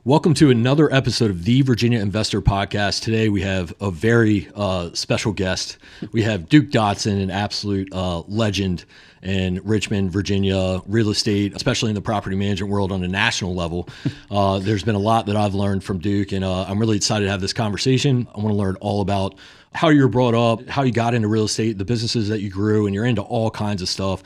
Welcome to another episode of the Virginia Investor Podcast. Today we have a very special guest. We have Duke Dodson, an absolute legend in Richmond, Virginia, real estate, especially in the property management world on a national level. There's been a lot that I've learned from Duke, and I'm really excited to have this conversation. I want to learn all about how you were brought up, how you got into real estate, the businesses that you grew, and you're into all kinds of stuff.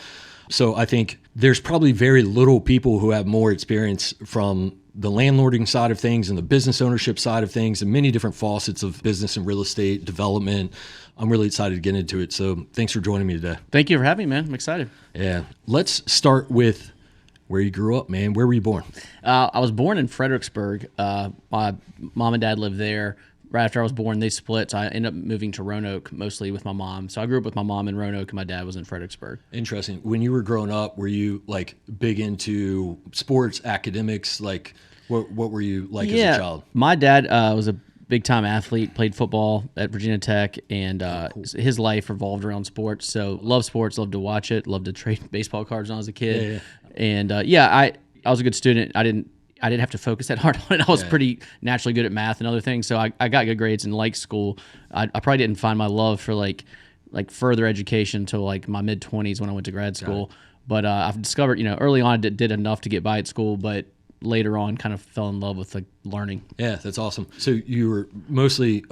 So I think there's probably very little people who have more experience from the landlording side of things and the business ownership side of things and many different facets of business and real estate development. I'm really excited to get into it. So thanks for joining me today. Thank you for having me, man. I'm excited. Yeah. Let's start with where you grew up, man. Where were you born? I was born in Fredericksburg. My mom and dad lived there. Right after I was born, they split, so I ended up moving to Roanoke, mostly with my mom. So I grew up with my mom in Roanoke, and my dad was in Fredericksburg. Interesting. When you were growing up, were you like big into sports, academics? Like, what were you like as a child? My dad was a big-time athlete, played football at Virginia Tech, and Cool. his life revolved around sports. So loved sports, loved to watch it, loved to trade baseball cards when I was a kid. Yeah. And I was a good student. I didn't have to focus that hard on it. I was pretty naturally good at math and other things, so I got good grades and liked school. I probably didn't find my love for like further education until like my mid-20s when I went to grad school. But I've discovered, early on I did enough to get by at school, but later on kind of fell in love with like learning. Yeah, that's awesome. So you were mostly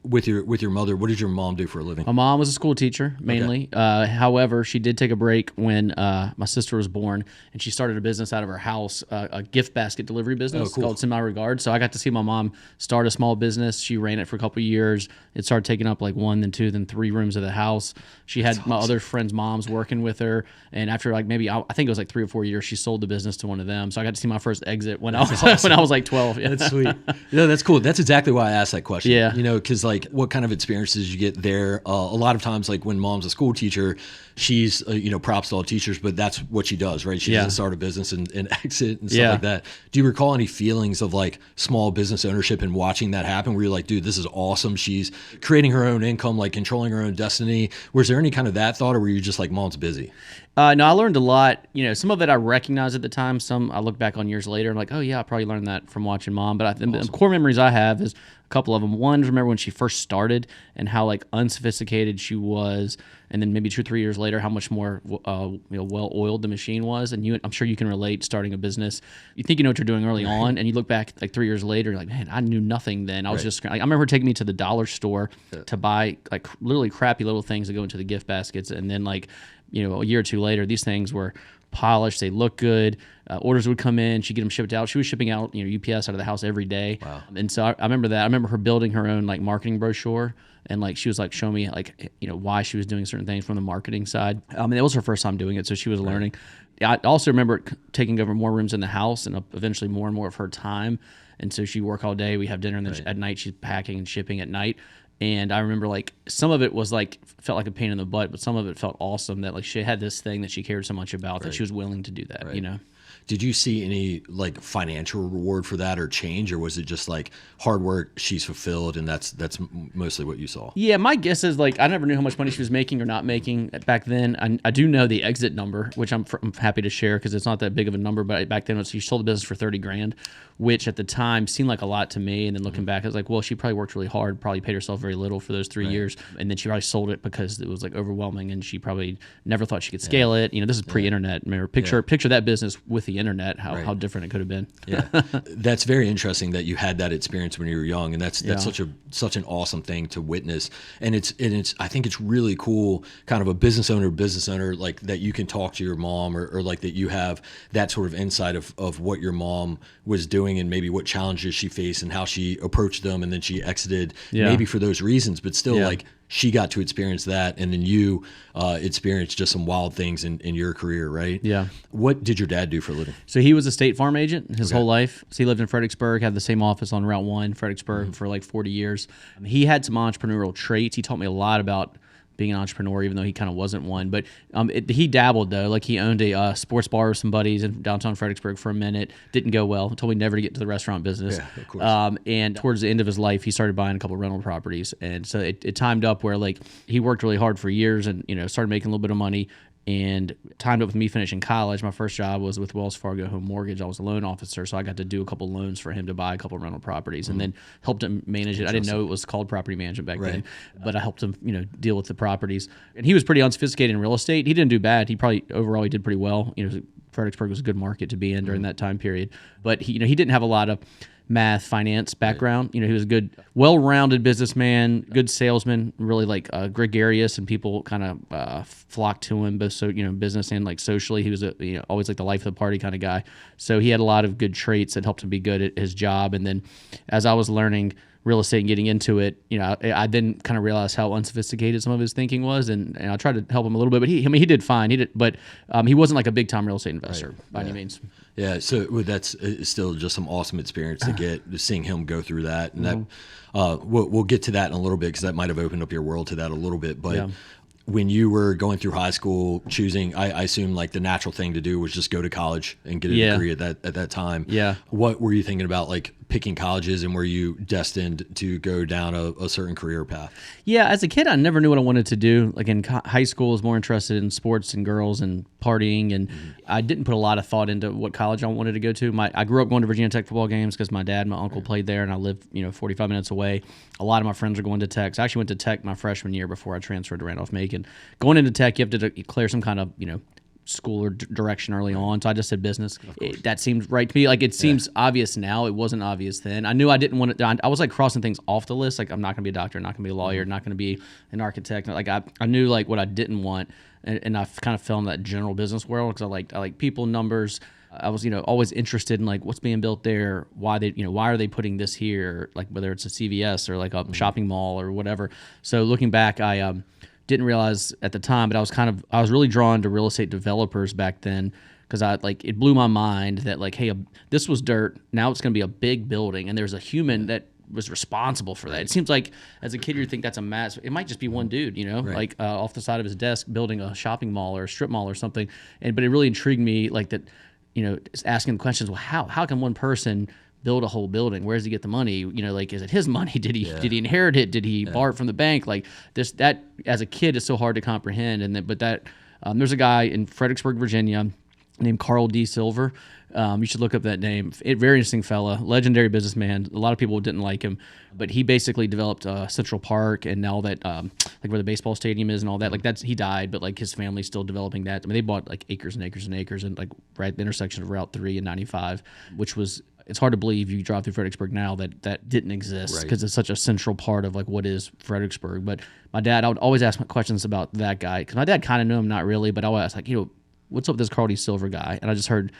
with your mother. What did your mom do for a living? My mom was a school teacher mainly. Okay. However, she did take a break when my sister was born, and she started a business out of her house, a gift basket delivery business called Semi Regard. So I got to see my mom start a small business. She ran it for a couple of years. It started taking up like 1, then 2, then 3 rooms of the house. She had my other friends' moms working with her, and after like maybe I think it was like 3 or 4 years, she sold the business to one of them. So I got to see my first exit when I was like 12. Yeah. That's sweet. No, that's cool. That's exactly why I asked that question. Yeah. Because like what kind of experiences you get there. A lot of times, like when mom's a school teacher, she's, props to all teachers, but that's what she does, right? She doesn't start a business and exit and stuff like that. Do you recall any feelings of like small business ownership and watching that happen where you're like, dude, this is awesome. She's creating her own income, like controlling her own destiny. Was there any kind of that thought, or were you just like, mom's busy? No, I learned a lot. Some of it I recognized at the time. Some I look back on years later and like, oh yeah, I probably learned that from watching mom. But I think the core memories I have is a couple of them. One, remember when she first started and how like unsophisticated she was, and then maybe 2 or 3 years later, how much more well oiled the machine was. And I'm sure you can relate starting a business. You think you know what you're doing early on, and you look back like 3 years later, you're like, man, I knew nothing then. I was just. I remember her taking me to the dollar store to buy like literally crappy little things that go into the gift baskets, and then like. A year or 2 later, these things were polished. They looked good. Orders would come in. She'd get them shipped out. She was shipping out, UPS out of the house every day. Wow. And so I remember that. I remember her building her own like marketing brochure, and like she was like showing me like why she was doing certain things from the marketing side. It was her first time doing it, so she was learning. I also remember taking over more rooms in the house and eventually more and more of her time. And so she'd work all day. We have dinner, and then at night she's packing and shipping at night. And I remember like some of it was like felt like a pain in the butt, but some of it felt awesome that like she had this thing that she cared so much about that she was willing to do that. Did you see any like financial reward for that or change, or was it just like hard work, she's fulfilled, and that's mostly what you saw? Yeah, my guess is like I never knew how much money she was making or not making back then. I do know the exit number, which I'm happy to share because it's not that big of a number. But back then, she sold the business for $30,000, which at the time seemed like a lot to me. And then looking back, I was like, well, she probably worked really hard, probably paid herself very little for those 3 years, and then she probably sold it because it was like overwhelming, and she probably never thought she could scale it. This is pre-internet. Remember, picture that business with the internet. How different it could have been. Yeah, that's very interesting that you had that experience when you were young, and that's such an awesome thing to witness. And it's I think it's really cool, kind of a business owner like that you can talk to your mom or like that you have that sort of insight of what your mom was doing and maybe what challenges she faced and how she approached them, and then she exited maybe for those reasons, but still like. She got to experience that, and then you experienced just some wild things in your career, right? Yeah. What did your dad do for a living? So he was a State Farm agent his whole life. So he lived in Fredericksburg, had the same office on Route 1, Fredericksburg, for like 40 years. He had some entrepreneurial traits. He taught me a lot about being an entrepreneur, even though he kind of wasn't one. But he dabbled, though. Like, he owned a sports bar with some buddies in downtown Fredericksburg for a minute. Didn't go well. Told me never to get into the restaurant business. Yeah, of course. And towards the end of his life, he started buying a couple of rental properties. And so it timed up where, like, he worked really hard for years and, started making a little bit of money. and timed up with me finishing college. My first job was with Wells Fargo Home Mortgage. I was a loan officer, so I got to do a couple loans for him to buy a couple rental properties, and then helped him manage it. I didn't know it was called property management back then, but I helped him, deal with the properties. And he was pretty unsophisticated in real estate. He didn't do bad. Overall he did pretty well. Fredericksburg was a good market to be in during that time period, but he didn't have a lot of math, finance background. He was a good, well-rounded businessman, good salesman, really gregarious, and people kind of flocked to him, both business and socially. He was always the life of the party kind of guy. So he had a lot of good traits that helped him be good at his job. And then as I was learning real estate and getting into it, I then kind of realized how unsophisticated some of his thinking was, and I tried to help him a little bit. But he did fine. But he wasn't like a big time real estate investor by any means. Yeah, so that's still just some awesome experience to get, seeing him go through that, and that we'll get to that in a little bit, because that might have opened up your world to that a little bit. But when you were going through high school, choosing, I assume the natural thing to do was just go to college and get a degree at that time. Yeah. What were you thinking about picking colleges, and were you destined to go down a certain career path? Yeah, as a kid, I never knew what I wanted to do. In high school, I was more interested in sports and girls and partying, and I didn't put a lot of thought into what college I wanted to go to. I grew up going to Virginia Tech football games because my dad and my uncle played there, and I lived 45 minutes away. A lot of my friends are going to Tech. So I actually went to Tech my freshman year before I transferred to Randolph-Macon. Going into Tech, you have to declare some kind of school or direction early on, so I just said business. That seemed right to me. It seems obvious now. It wasn't obvious then. I knew I didn't want to. I was crossing things off the list. I'm not going to be a doctor, not going to be a lawyer, not going to be an architect. I knew what I didn't want, and I kind of fell in that general business world because I like people, numbers. I was always interested in what's being built there, why are they putting this here, whether it's a CVS or a shopping mall or whatever. So looking back, I didn't realize at the time, but I was really drawn to real estate developers back then, because it blew my mind that hey, this was dirt, now it's going to be a big building, and there's a human that was responsible for that. It seems as a kid you think that's a mass. It might just be one dude, off the side of his desk building a shopping mall or a strip mall or something. But it really intrigued me, that asking questions. Well, how can one person build a whole building? Where does he get the money? Is it his money? Did he inherit it? Did he borrow it from the bank? That as a kid is so hard to comprehend. And there's a guy in Fredericksburg, Virginia, named Carl D. Silver. You should look up that name. Very interesting fella, legendary businessman. A lot of people didn't like him, but he basically developed Central Park and now that where the baseball stadium is and all that. He died, but his family's still developing that. They bought acres and acres and acres, and right at the intersection of Route 3 and 95, which was. It's hard to believe you drive through Fredericksburg now that didn't exist, because it's such a central part of what is Fredericksburg. But my dad, I would always ask questions about that guy, because my dad kind of knew him, not really, but I always ask what's up with this Carl D. Silver guy? And I just heard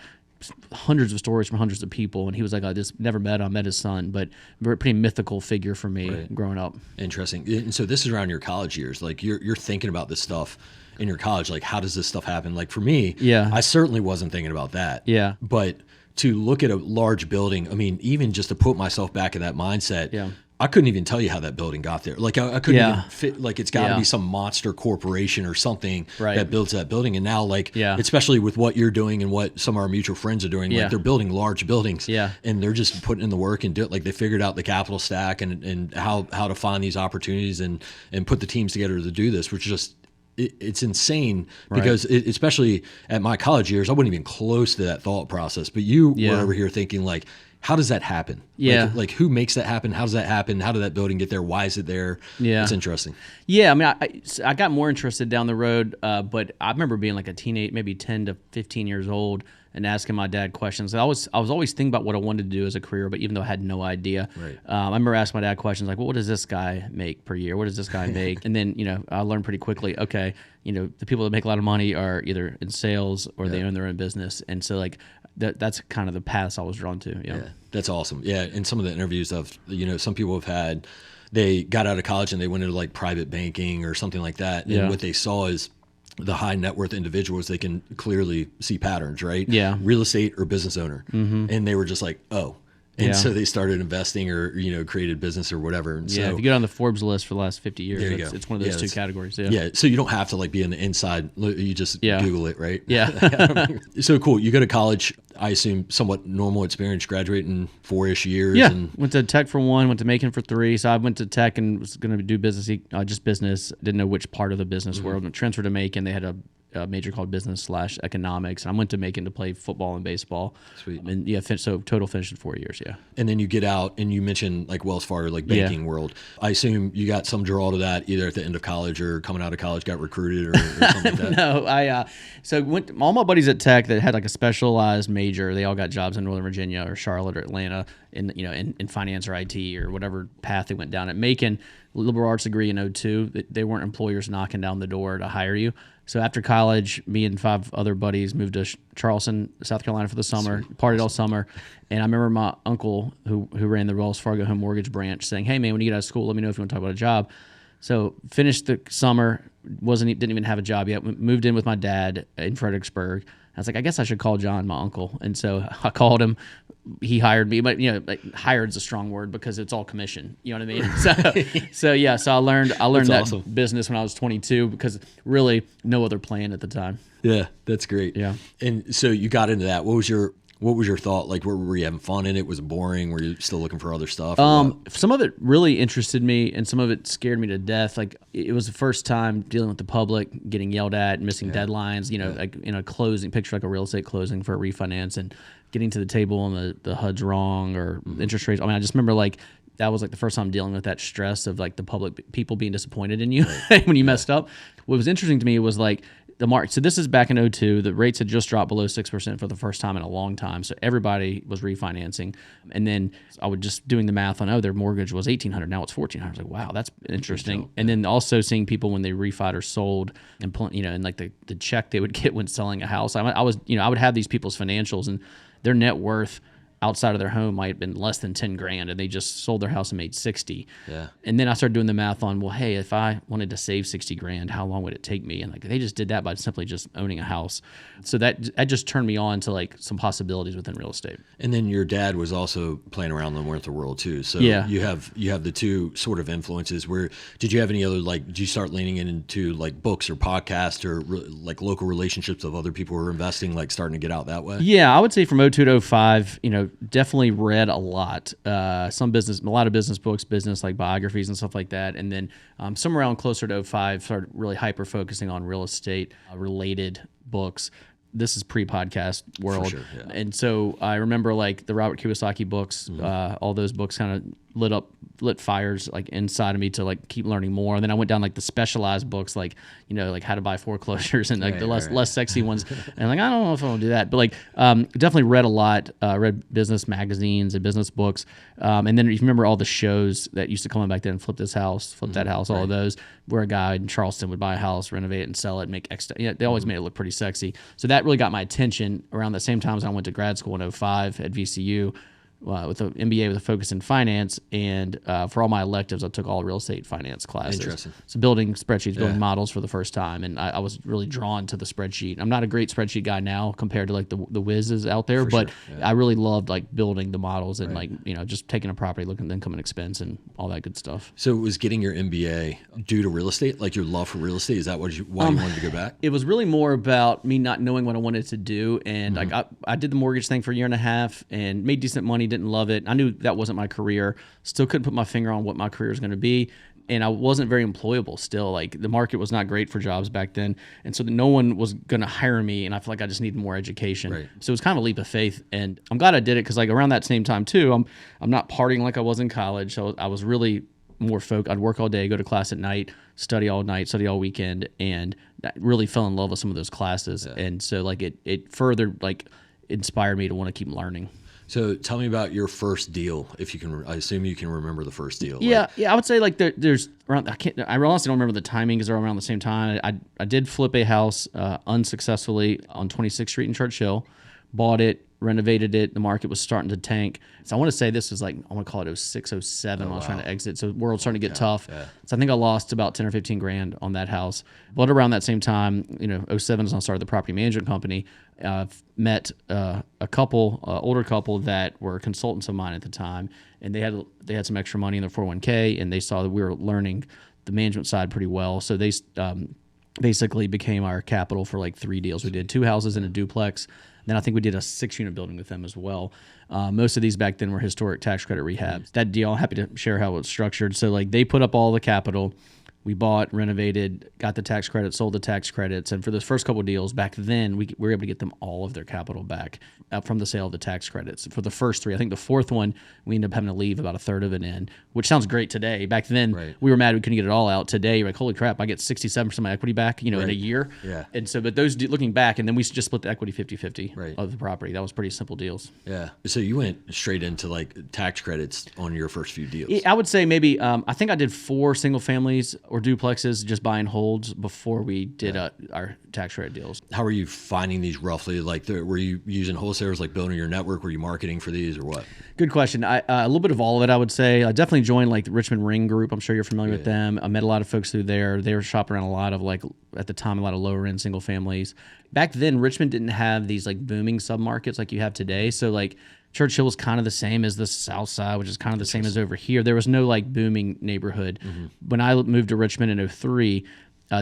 hundreds of stories from hundreds of people, and he was I just never met him. I met his son, but a pretty mythical figure for me growing up. Interesting. And so this is around your college years. You're thinking about this stuff in your college. How does this stuff happen? For me, I certainly wasn't thinking about that. Yeah. But to look at a large building, even just to put myself back in that mindset, I couldn't even tell you how that building got there. I couldn't even fit, it's got to be some monster corporation or something that builds that building. And now, especially with what you're doing and what some of our mutual friends are doing, they're building large buildings, and they're just putting in the work and do it. They figured out the capital stack and how to find these opportunities and put the teams together to do this, which just, it's insane, because especially at my college years, I wasn't even close to that thought process. But you were over here thinking how does that happen? Yeah. Who makes that happen? How does that happen? How did that building get there? Why is it there? Yeah. It's interesting. Yeah. I got more interested down the road, but I remember being a teenage, maybe 10 to 15 years old, and asking my dad questions. I was always thinking about what I wanted to do as a career, but even though I had no idea, I remember asking my dad questions well, what does this guy make per year? What does this guy make? And then, I learned pretty quickly, okay, the people that make a lot of money are either in sales or they own their own business. And so that's kind of the paths I was drawn to. Yeah, that's awesome. Yeah, in some of the interviews some people have had, they got out of college and they went into private banking or something like that. And what they saw is the high net worth individuals, they can clearly see patterns, right? Yeah. Real estate or business owner. Mm-hmm. And they were just oh. And so they started investing or, created business or whatever. And so, if you get on the Forbes list for the last 50 years, it's one of those two categories. Yeah. So you don't have to be in the inside. You just Google it, right? Yeah. So cool. You go to college, I assume somewhat normal experience, graduate in 4-ish years. Yeah. And went to Tech for 1, went to Macon for 3. So I went to Tech and was going to do business, just business. Didn't know which part of the business world. Transferred to Macon. They had a major called business/economics, and I went to Macon to play football and baseball. Sweet. And yeah, so total finished in 4 years. Yeah. And then you get out, and you mentioned like Wells Fargo, like banking world. I assume you got some draw to that either at the end of college or coming out of college, got recruited or something like that. No, so went all my buddies at Tech that had like a specialized major. They all got jobs in Northern Virginia or Charlotte or Atlanta in finance or IT or whatever path they went down. At Macon, liberal arts degree in '02. They weren't employers knocking down the door to hire you. So after college, me and 5 other buddies moved to Charleston, South Carolina for the summer, partied all summer. And I remember my uncle who ran the Wells Fargo home mortgage branch saying, "Hey man, when you get out of school, let me know if you want to talk about a job." So finished the summer, didn't even have a job yet. Moved in with my dad in Fredericksburg. I was like, I guess I should call John, my uncle. And so I called him. He hired me, but hired is a strong word because it's all commission. You know what I mean? So I learned that awesome. business when I was 22 because really no other plan at the time. Yeah, that's great. Yeah. And so you got into that. What was your thought? Like, were you having fun in it? Was it boring? Were you still looking for other stuff? Some of it really interested me, and some of it scared me to death. Like, it was the first time dealing with the public, getting yelled at, missing deadlines. Like in a closing picture, like a real estate closing for a refinance, and getting to the table and the HUD's wrong or interest rates. I mean, I just remember like that was like the first time dealing with that stress of like the public people being disappointed in you when you messed up. What was interesting to me was like the market. So this is back in '02. The rates had just dropped below 6% for the first time in a long time. So everybody was refinancing. And then I was just doing the math on, their mortgage was $1,800. Now it's $1,400. I was like, wow, that's interesting. And then also seeing people when they refied or sold and, and like the check they would get when selling a house. I would have these people's financials and their net worth outside of their home might have been less than 10 grand and they just sold their house and made 60. Yeah. And then I started doing the math on, well, hey, if I wanted to save 60 grand, how long would it take me? And like they just did that by simply just owning a house. So that just turned me on to like some possibilities within real estate. And then your dad was also playing around the Winter world too. So yeah. you have the two sort of influences. Where did you have any other, like, did you start leaning into like books or podcasts or like local relationships of other people who are investing, like starting to get out that way? Yeah, I would say from '02 to '05, definitely read a lot. A lot of business books, business like biographies and stuff like that. And then somewhere around closer to '05, started really hyper focusing on real estate related books. This is pre-podcast world. For sure, yeah. And so I remember like the Robert Kiyosaki books, all those books kind of lit fires like inside of me to like keep learning more. And then I went down like the specialized books, like, like how to buy foreclosures and like the less sexy ones. And like, I don't know if I want to do that, but like definitely read a lot, read business magazines and business books. And then if you remember all the shows that used to come on back then, Flip This House, Flip That House, all of those, where a guy in Charleston would buy a house, renovate it and sell it and make extra. They always made it look pretty sexy. So that really got my attention around the same time as I went to grad school in '05 at VCU. With an MBA with a focus in finance, and for all my electives, I took all real estate finance classes. Interesting. So building spreadsheets, building models for the first time, and I was really drawn to the spreadsheet. I'm not a great spreadsheet guy now compared to like the whizzes out there, but I really loved like building the models and like just taking a property, looking at income and expense and all that good stuff. So it was getting your MBA due to real estate, like your love for real estate? Is that why you wanted to go back? It was really more about me not knowing what I wanted to do, and like I did the mortgage thing for a year and a half and made decent money, didn't love it. I knew that wasn't my career. Still couldn't put my finger on what my career was going to be. And I wasn't very employable still. Like the market was not great for jobs back then. And so no one was going to hire me. And I feel like I just needed more education. Right. So it was kind of a leap of faith. And I'm glad I did it because like around that same time too, I'm not partying like I was in college. So I was really more focused. I'd work all day, go to class at night, study all night, study all weekend. And I really fell in love with some of those classes. Yeah. And so like it further like inspired me to want to keep learning. So tell me about your first deal, if you can. I assume you can remember the first deal. Yeah, I would say like there's around. I honestly don't remember the timing because they're all around the same time. I did flip a house unsuccessfully on 26th Street in Churchill, bought it, renovated it. The market was starting to tank. So I want to say this was like, I want to call it 06, 07 when I was trying to exit. So the world's starting to get tough. Yeah. So I think I lost about 10 or 15 grand on that house. But around that same time, 07 is when I started the property management company. Met a couple, older couple that were consultants of mine at the time, and they had some extra money in their 401k, and they saw that we were learning the management side pretty well. So they basically became our capital for like 3 deals. We did 2 houses and a duplex. Then I think we did a 6-unit building with them as well. Most of these back then were historic tax credit rehabs. That deal, I'm happy to share how it was structured. So like they put up all the capital. We bought, renovated, got the tax credits, sold the tax credits. And for those first couple of deals back then, we were able to get them all of their capital back from the sale of the tax credits. For the first three, I think the fourth one, we ended up having to leave about a third of it in, which sounds great today. Back then, we were mad we couldn't get it all out. Today, you're like, holy crap, I get 67% of my equity back, in a year. Yeah. And so, but those, looking back, and then we just split the equity 50-50 of the property. That was pretty simple deals. Yeah. So you went straight into like tax credits on your first few deals. I would say maybe, I think I did 4 single families or duplexes, just buy and holds before we did our tax credit deals. How were you finding these roughly? Like, were you using wholesalers, like building your network? Were you marketing for these or what? Good question. A little bit of all of it, I would say. I definitely joined like the Richmond Ring Group. I'm sure you're familiar with them. I met a lot of folks through there. They were shopping around a lot of like, at the time, a lot of lower end single families. Back then, Richmond didn't have these like booming submarkets like you have today. So like Churchill was kind of the same as the South Side, which is kind of the same as over here. There was no like booming neighborhood. When I moved to Richmond in 2003,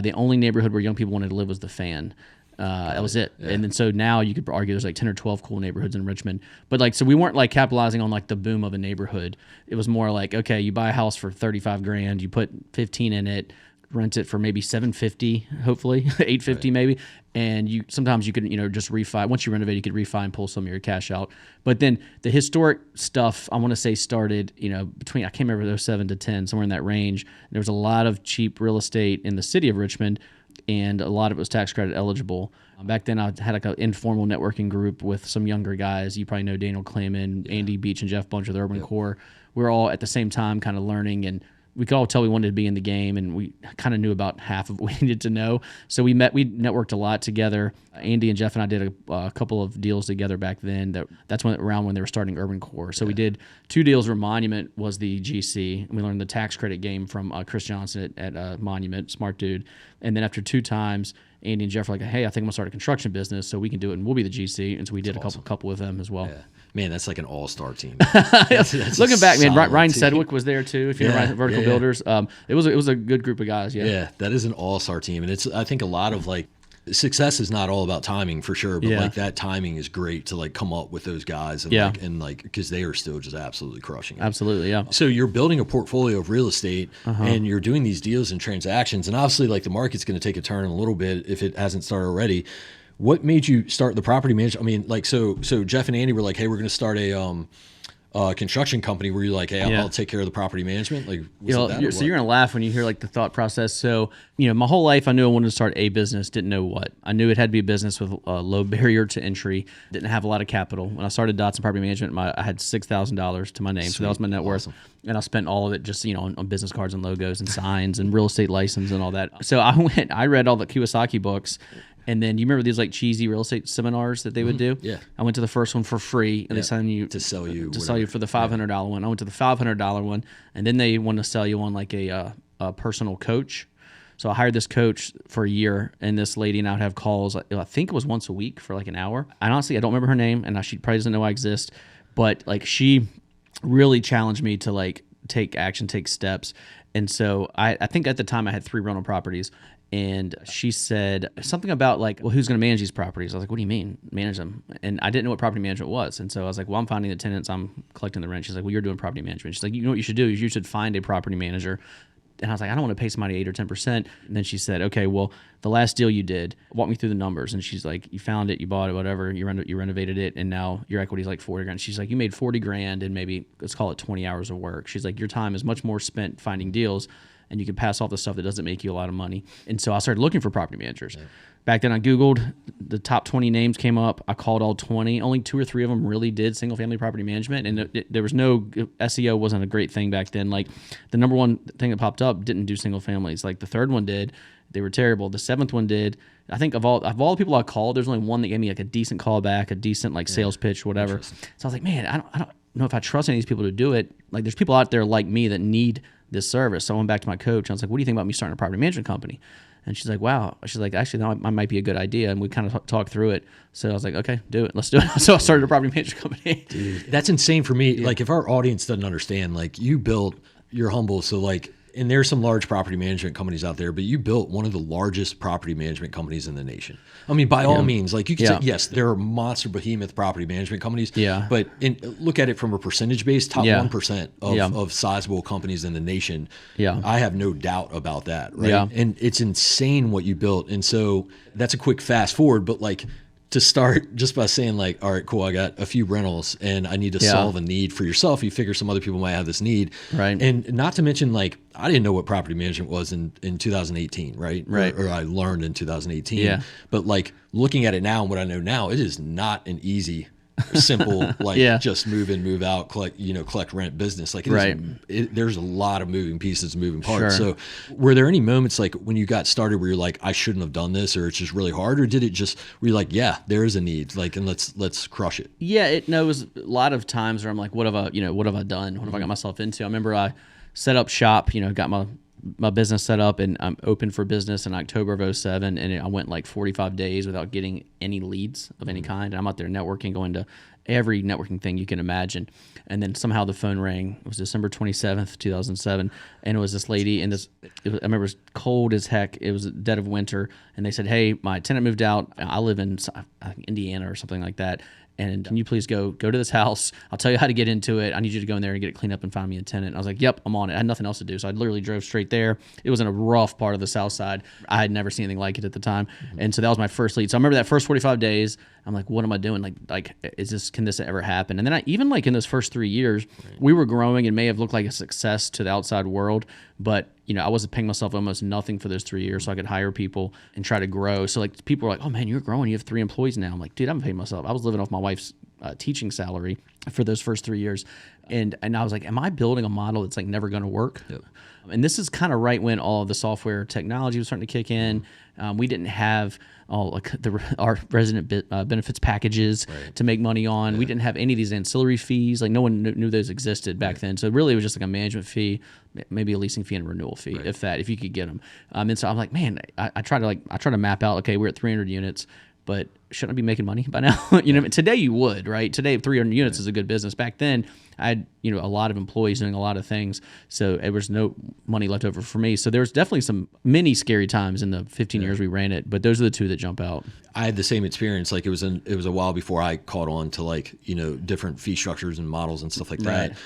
the only neighborhood where young people wanted to live was the Fan. That was it. Yeah. And then so now you could argue there's like 10 or 12 cool neighborhoods in Richmond. But like, so we weren't like capitalizing on like the boom of a neighborhood. It was more like, okay, you buy a house for 35 grand, you put 15 in it, rent it for maybe 750, hopefully 850 maybe. And sometimes you could, just refi. Once you renovate, you could refi and pull some of your cash out. But then the historic stuff, I want to say started, between, I can't remember, 07 to 10, somewhere in that range. There was a lot of cheap real estate in the city of Richmond, and a lot of it was tax credit eligible. Back then, I had like an informal networking group with some younger guys. You probably know Daniel Clayman, Andy Beach, and Jeff Bunch of the Urban Core. We were all at the same time kind of learning, and we could all tell we wanted to be in the game, and we kind of knew about half of what we needed to know. So we networked a lot together. Andy and Jeff and I did a couple of deals together back then. That's around when they were starting Urban Core. So we did 2 deals where Monument was the GC, and we learned the tax credit game from Chris Johnson at Monument, smart dude. And then after 2 times, Andy and Jeff were like, hey, I think I'm going to start a construction business, so we can do it, and we'll be the GC. And so we did a couple with them as well. Yeah. Man, that's like an all-star team. That's looking back, man, Ryan Sedgwick was there too. If you know Vertical Builders, it was a good group of guys. Yeah, that is an all-star team, and I think a lot of like success is not all about timing for sure, but like that timing is great to like come up with those guys, and because they are still just absolutely crushing it. Absolutely, yeah. So you're building a portfolio of real estate, and you're doing these deals and transactions, and obviously like the market's going to take a turn in a little bit if it hasn't started already. What made you start the property management? I mean, like, so Jeff and Andy were like, hey, we're going to start a construction company. Were you like, hey, I'll take care of the property management? Like, so you're going to laugh when you hear like the thought process. So, my whole life I knew I wanted to start a business, didn't know what. I knew it had to be a business with a low barrier to entry, didn't have a lot of capital. When I started Dodson Property Management, I had $6,000 to my name. Sweet. So that was my net worth. And I spent all of it just, on business cards and logos and signs and real estate license and all that. So I read all the Kiyosaki books. And then you remember these like cheesy real estate seminars that they would do? Yeah. I went to the first one for free, and they signed you to sell you for the $500 one. I went to the $500 one, and then they wanted to sell you on like a personal coach. So I hired this coach for a year, and this lady and I would have calls. I think it was once a week for like an hour. And honestly, I don't remember her name, and she probably doesn't know I exist. But like she really challenged me to like take action, take steps. And so I think at the time I had 3 rental properties. And she said something about like, well, who's going to manage these properties? I was like, what do you mean manage them? And I didn't know what property management was. And so I was like, well, I'm finding the tenants, I'm collecting the rent. She's like, well, you're doing property management. She's like, you know what you should do is you should find a property manager. And I was like, I don't want to pay somebody 8 or 10%. And then she said, okay, well, the last deal you did, walk me through the numbers. And she's like, you found it, you bought it, whatever, you renovated it, and now your equity is like 40 grand. She's like, you made 40 grand in maybe, let's call it 20 hours of work. She's like, your time is much more spent finding deals, and you can pass off the stuff that doesn't make you a lot of money. And so I started looking for property managers. Yeah. Back then I Googled, the top 20 names came up. I called all 20. Only 2 or 3 of them really did single family property management. And there was no, SEO wasn't a great thing back then. Like the number one thing that popped up didn't do single families. Like the 3rd one did. They were terrible. The 7th one did. I think of all the people I called, there's only one that gave me like a decent call back, a decent like sales pitch, whatever. So I was like, man, I don't know if I trust any of these people to do it. Like there's people out there like me that need this service. So I went back to my coach. And I was like, what do you think about me starting a property management company? And she's like, wow. She's like, actually, no, I might be a good idea. And we kind of talked through it. So I was like, okay, do it. Let's do it. So I started a property management company. Dude, that's insane for me. Yeah. Like if our audience doesn't understand, like you're humble. So like and there's some large property management companies out there, but you built one of the largest property management companies in the nation. I mean, by all means, like you can say, yes, there are monster behemoth property management companies, but look at it from a percentage base, top 1% of sizable companies in the nation. I have no doubt about that, right? And it's insane what you built. And so that's a quick fast forward, but like, to start just by saying like, all right, cool, I got a few rentals and I need to solve a need for yourself. You figure some other people might have this need. Right. And not to mention, like, I didn't know what property management was in 2018, right? Or I learned in 2018. Yeah. But like looking at it now and what I know now, it is not an easy, simple, like just move in, move out, collect rent business. Like there's a lot of moving pieces, moving parts. So were there any moments like when you got started where you're like, I shouldn't have done this, or it's just really hard, or did it just, were you like, yeah, there is a need, like, and let's crush it? Yeah, it was a lot of times where I'm like, what have I done? What have I got myself into? I remember I set up shop, got my business set up, and I'm open for business in October of 2007, and I went like 45 days without getting any leads of any kind. And I'm out there networking, going to every networking thing you can imagine. And then somehow the phone rang. It was December 27th, 2007, and it was this lady, and I remember it was cold as heck. It was dead of winter, and they said, hey, my tenant moved out. I live in Indiana or something like that. And can you please go to this house? I'll tell you how to get into it. I need you to go in there and get it cleaned up and find me a tenant. And I was like, yep, I'm on it. I had nothing else to do. So I literally drove straight there. It was in a rough part of the South Side. I had never seen anything like it at the time. And so that was my first lead. So I remember that first 45 days, I'm like, what am I doing? Like, can this ever happen? And then even like in those first 3 years, we were growing and may have looked like a success to the outside world, but I wasn't paying myself almost nothing for those 3 years, so I could hire people and try to grow. So like people were like, oh man, you're growing. You have 3 employees now. I'm like, dude, I'm paying myself. I was living off my wife's teaching salary for those first 3 years. And I was like, am I building a model that's like never going to work? Yep. And this is kind of right when all of the software technology was starting to kick in. We didn't have all like our resident benefits packages to make money on. We didn't have any of these ancillary fees. Like no one knew those existed back then. So really it was just like a management fee, maybe a leasing fee and a renewal fee, if you could get them. And so I'm like, man, I try to map out, okay, we're at 300 units, but shouldn't I be making money by now? Today you would, right? Today 300 units is a good business. Back then I had, a lot of employees doing a lot of things. So there was no money left over for me. So there's definitely some many scary times in the 15 years we ran it, but those are the two that jump out. I had the same experience. Like it was a while before I caught on to like, different fee structures and models and stuff like that.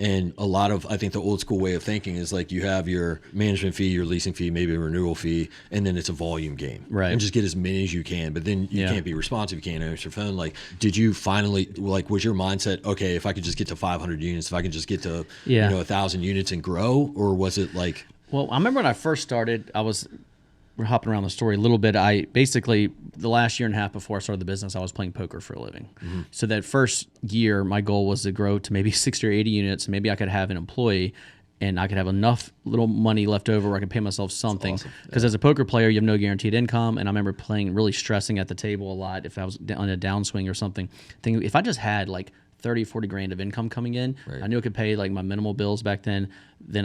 And a lot of, I think the old school way of thinking is like you have your management fee, your leasing fee, maybe a renewal fee, and then it's a volume game. Right. And just get as many as you can. But then you can't be responsive. You can't answer your phone. Like, did you finally, like, was your mindset, okay, if I could just get to 500 units, if I could just get to, 1,000 units and grow? Or was it like? Well, I remember when I first started, we're hopping around the story a little bit. I basically, the last year and a half before I started the business, I was playing poker for a living. Mm-hmm. So that first year, my goal was to grow to maybe 60 or 80 units. Maybe I could have an employee and I could have enough little money left over where I could pay myself something. Because as a poker player, you have no guaranteed income. And I remember really stressing at the table a lot if I was on a downswing or something. Thinking if I just had like 30, 40 grand of income coming in, I knew I could pay like my minimal bills back then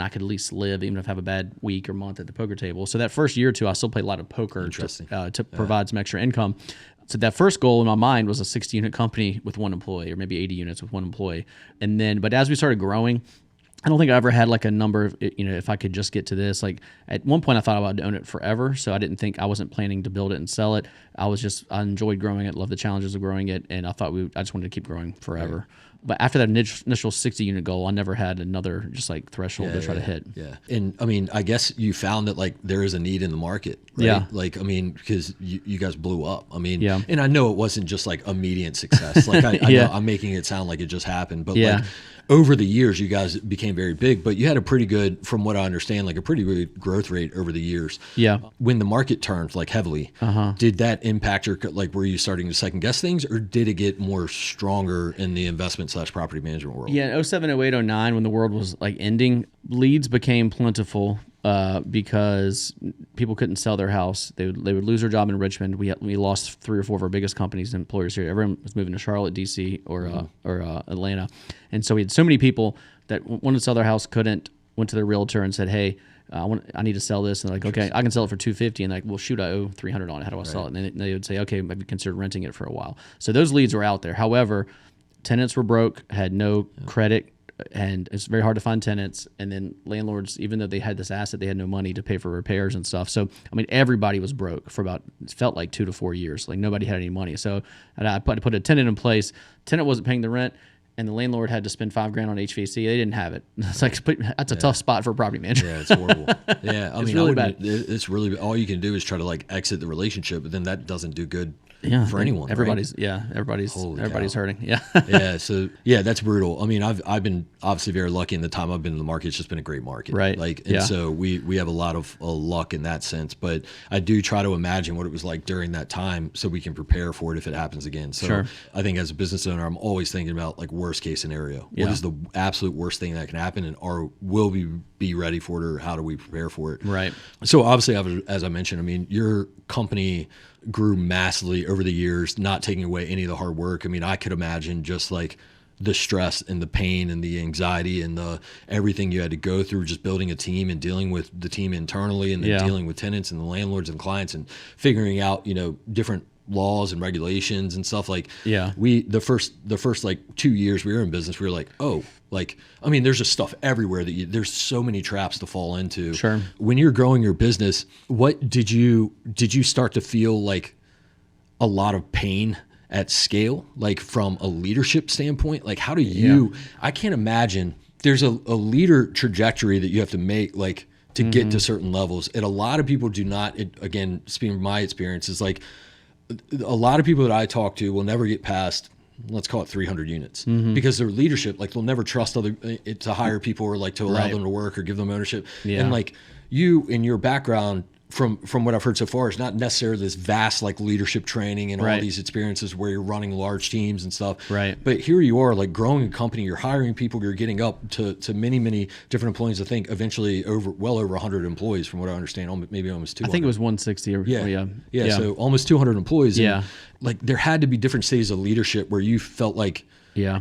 I could at least live, even if I have a bad week or month at the poker table. So that first year or two, I still played a lot of poker to provide some extra income. So that first goal in my mind was a 60 unit company with one employee, or maybe 80 units with one employee. And then, but as we started growing, I don't think I ever had like a number of, if I could just get to this. Like at one point I thought I would own it forever. So I wasn't planning to build it and sell it. I enjoyed growing it, loved the challenges of growing it. And I thought I just wanted to keep growing forever. Right. But after that initial 60 unit goal, I never had another just like threshold to try to hit. Yeah. And I mean, I guess you found that like there is a need in the market, right? Yeah. Like, I mean, because you guys blew up. I mean, and I know it wasn't just like immediate success. Like I know I'm making it sound like it just happened, but like over the years, you guys became very big, but you had a pretty good, from what I understand, like a pretty good growth rate over the years. Yeah. When the market turned like heavily, did that impact your, like, were you starting to second guess things, or did it get more stronger in the investment/property management world? Yeah, 07, 08, 09, when the world was like ending, leads became plentiful. Because people couldn't sell their house. They would lose their job in Richmond. We lost 3 or 4 of our biggest companies and employers here. Everyone was moving to Charlotte, DC, or Atlanta. And so we had so many people that wanted to sell their house, couldn't, went to their realtor and said, hey, I need to sell this. And they're like, okay, I can sell it for $250. And like, well, shoot, I owe $300 on it. How do I sell it? And they would say, okay, maybe consider renting it for a while. So those leads were out there. However, tenants were broke, had no credit, and it's very hard to find tenants. And then landlords, even though they had this asset, they had no money to pay for repairs and stuff. So, I mean, everybody was broke for about, it felt like 2 to 4 years. Like nobody had any money. So I put a tenant in place. Tenant wasn't paying the rent, and the landlord had to spend $5,000 on HVAC. They didn't have it. It's like, that's a tough spot for a property manager. Yeah, it's horrible. Yeah, I mean, really bad. It's really, all you can do is try to like exit the relationship, but then that doesn't do good for anyone. Everybody's right? everybody's cow. hurting. Yeah. Yeah. So yeah, that's brutal. I mean, I've been obviously very lucky in the time I've been in the market. It's just been a great market. Right. Like, and so we have a lot of luck in that sense, but I do try to imagine what it was like during that time so we can prepare for it if it happens again. So Sure. I think as a business owner, I'm always thinking about like worst case scenario. Yeah. What is the absolute worst thing that can happen, and will we be ready for it, or how do we prepare for it? Right. So obviously, as I mentioned, I mean, your company grew massively over the years, not taking away any of the hard work. I mean, I could imagine just like the stress and the pain and the anxiety and the everything you had to go through just building a team and dealing with the team internally, and then dealing with tenants and the landlords and clients and figuring out, different laws and regulations and stuff. Like the first like 2 years we were in business, we were like, I mean, there's just stuff everywhere that there's so many traps to fall into. Sure. When you're growing your business, what did you start to feel like a lot of pain at scale, like from a leadership standpoint? Like how do you, I can't imagine, there's a leader trajectory that you have to make, like to get to certain levels. And a lot of people do not, again, speaking from my experience, is like a lot of people that I talk to will never get past, let's call it 300 units, because their leadership, like they'll never trust to hire people or like to allow them to work or give them ownership. And like you, in your background, from what I've heard so far, is not necessarily this vast like leadership training and all these experiences where you're running large teams and stuff. Right. But here you are, like growing a company, you're hiring people, you're getting up to many, many different employees. I think eventually well over 100 employees, from what I understand, maybe almost 200. I think it was 160. Yeah. So almost 200 employees. And like there had to be different stages of leadership where you felt like,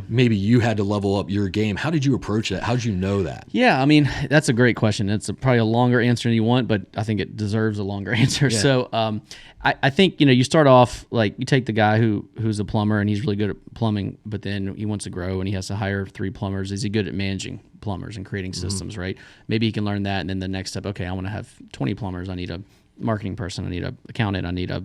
maybe you had to level up your game. How did you approach that? How did you know that? Yeah, I mean, that's a great question. It's probably a longer answer than you want, but I think it deserves a longer answer. Yeah. So I think, you start off, like you take the guy who's a plumber and he's really good at plumbing, but then he wants to grow and he has to hire 3 plumbers. Is he good at managing plumbers and creating systems, right? Maybe he can learn that. And then the next step, okay, I want to have 20 plumbers. I need a marketing person, I need an accountant, I need a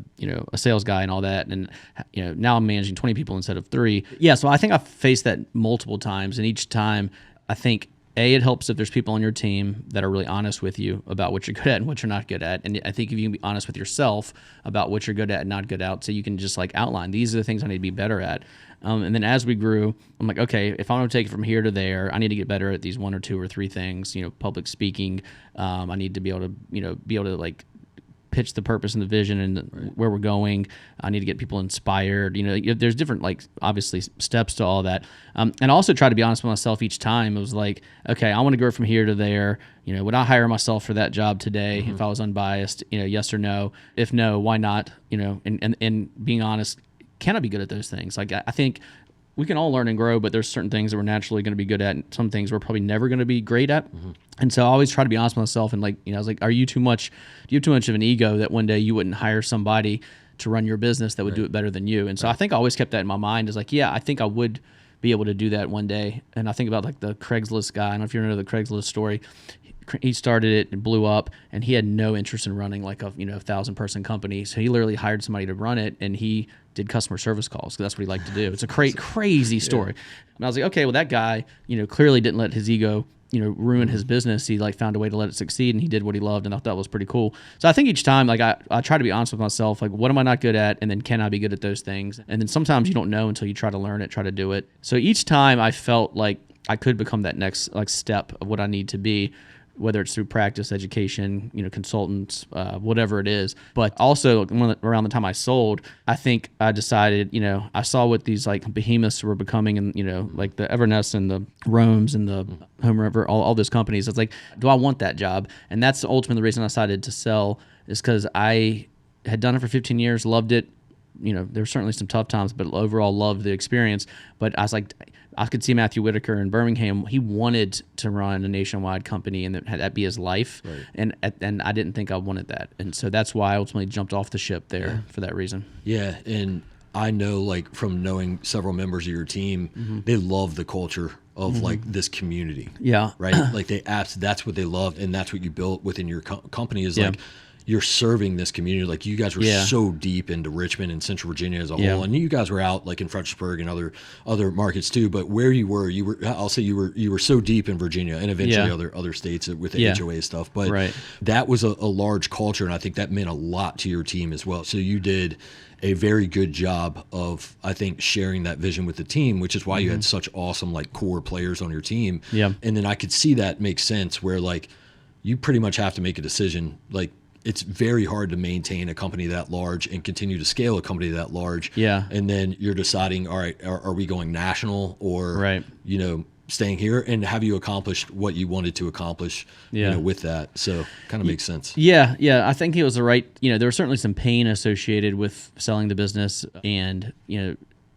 sales guy and all that. And now I'm managing 20 people instead of 3. Yeah, so I think I've faced that multiple times, and each time I think it helps if there's people on your team that are really honest with you about what you're good at and what you're not good at. And I think if you can be honest with yourself about what you're good at and not good at, so you can just like outline, these are the things I need to be better at. And then as we grew, I'm like, okay, if I'm going to take it from here to there, I need to get better at these 1 or 2 or 3 things. Public speaking. I need to be able to like pitch the purpose and the vision and where we're going. I need to get people inspired. There's different, like, obviously steps to all that. And also try to be honest with myself each time. It was like, okay, I want to go from here to there. Would I hire myself for that job today if I was unbiased? Yes or no? If no, why not? And being honest, can I be good at those things? Like, I think we can all learn and grow, but there's certain things that we're naturally going to be good at, and some things we're probably never going to be great at. And so I always try to be honest with myself, and like, I was like, do you have too much of an ego that one day you wouldn't hire somebody to run your business that would do it better than you? And so I think I always kept that in my mind, is like, yeah, I think I would be able to do that one day. And I think about like the Craigslist guy. I don't know if you know the Craigslist story. He started it and blew up, and he had no interest in running like a 1,000-person company. So he literally hired somebody to run it, and he did customer service calls because that's what he liked to do. It's a crazy story. And I was like, okay, well, that guy, clearly didn't let his ego, ruin his business. He like found a way to let it succeed, and he did what he loved, and I thought that was pretty cool. So I think each time, like I try to be honest with myself, like, what am I not good at? And then can I be good at those things? And then sometimes you don't know until you try to learn it, try to do it. So each time I felt like I could become that next like step of what I need to be, whether it's through practice, education, consultants, whatever it is. But also around the time I sold, I think I decided, I saw what these like behemoths were becoming, and, like the Evernest and the Rome's and the Home River, all those companies. It's like, do I want that job? And that's ultimately the reason I decided to sell, is because I had done it for 15 years, loved it. There were certainly some tough times, but overall loved the experience. But I was like, I could see Matthew Whitaker in Birmingham. He wanted to run a nationwide company and that be his life. Right. And I didn't think I wanted that. And so that's why I ultimately jumped off the ship there for that reason. Yeah. And I know, like, from knowing several members of your team, they love the culture of like this community. Yeah. Right. Like that's what they love. And that's what you built within your company is Yeah. like, you're serving this community. Like you guys were Yeah. so deep into Richmond and Central Virginia as a Yeah. whole. And you guys were out like in Fredericksburg and other markets too. But where you were, I'll say you were so deep in Virginia and eventually Yeah. other states with the Yeah. HOA stuff. But Right. that was a large culture. And I think that meant a lot to your team as well. So you did a very good job of, I think, sharing that vision with the team, which is why you had such awesome like core players on your team. Yeah. And then I could see that make sense where like you pretty much have to make a decision. Like it's very hard to maintain a company that large and continue to scale a company that large. Yeah. And then you're deciding, all right, are we going national or, Right. staying here? And have you accomplished what you wanted to accomplish, Yeah. with that? So kind of makes sense. Yeah, I think it was the right. There was certainly some pain associated with selling the business, and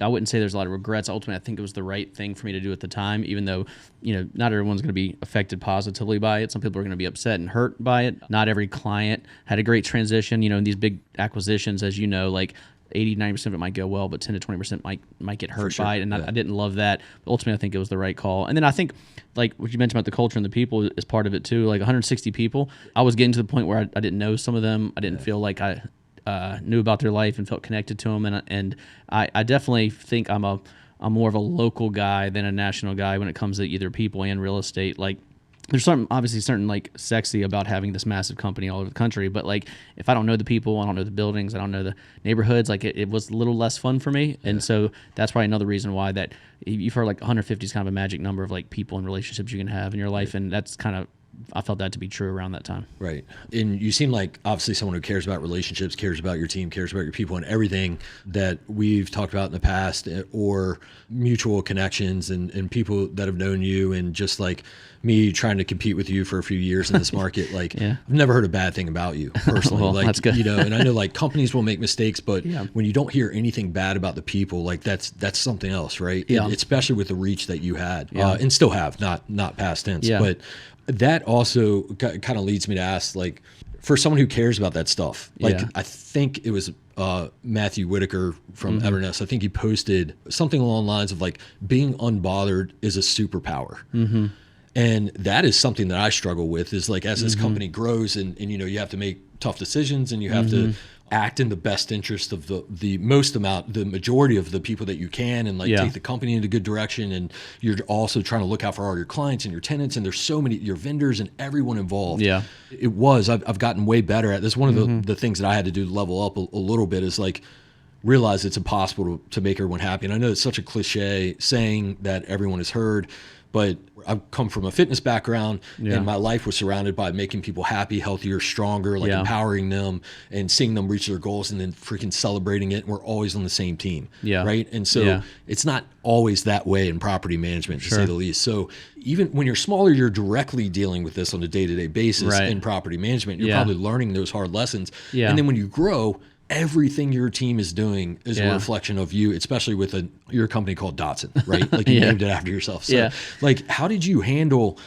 I wouldn't say there's a lot of regrets. Ultimately, I think it was the right thing for me to do at the time, even though not everyone's going to be affected positively by it. Some people are going to be upset and hurt by it. Not every client had a great transition. In these big acquisitions, as you know, like 80-90% of it might go well, but 10 to 20% might get hurt by it. And I didn't love that. But ultimately, I think it was the right call. And then I think, like what you mentioned about the culture and the people is part of it too. Like 160 people, I was getting to the point where I didn't know some of them. I didn't feel like I knew about their life and felt connected to them. And I definitely think I'm more of a local guy than a national guy when it comes to either people and real estate. Like, there's certain like sexy about having this massive company all over the country, but like if I don't know the people, I don't know the buildings, I don't know the neighborhoods, like it was a little less fun for me. And so that's probably another reason why that you've heard like 150 is kind of a magic number of like people and relationships you can have in your life, and that's kind of, I felt that to be true around that time. Right. And you seem like obviously someone who cares about relationships, cares about your team, cares about your people, and everything that we've talked about in the past, or mutual connections and people that have known you, and just like me trying to compete with you for a few years in this market. Like Yeah. I've never heard a bad thing about you personally. Well, like, that's good. And I know like companies will make mistakes, but Yeah. when you don't hear anything bad about the people, like that's something else, right? Yeah. Especially with the reach that you had, Yeah. and still have, not past tense, Yeah. but that also kind of leads me to ask, like, for someone who cares about that stuff, like Yeah. I think it was Matthew Whitaker from Everness. I think he posted something along the lines of like, being unbothered is a superpower. And that is something that I struggle with, is like, as this company grows and you have to make tough decisions, and you have to act in the best interest of the majority of the people that you can, and like Yeah. take the company in a good direction. And you're also trying to look out for all your clients and your tenants, and there's so many, your vendors and everyone involved. Yeah. I've gotten way better at this. One of the things that I had to do to level up a little bit is like, realize it's impossible to make everyone happy. And I know it's such a cliche saying that everyone has heard, but I've come from a fitness background, and my life was surrounded by making people happy, healthier, stronger, like empowering them and seeing them reach their goals, and then freaking celebrating it. And we're always on the same team. Yeah. Right. And so it's not always that way in property management, to say the least. So even when you're smaller, you're directly dealing with this on a day-to-day basis in property management. You're probably learning those hard lessons. Yeah. And then when you grow, everything your team is doing is a reflection of you, especially with your company called Dodson, right? Like you named it after yourself. So like, how did you handle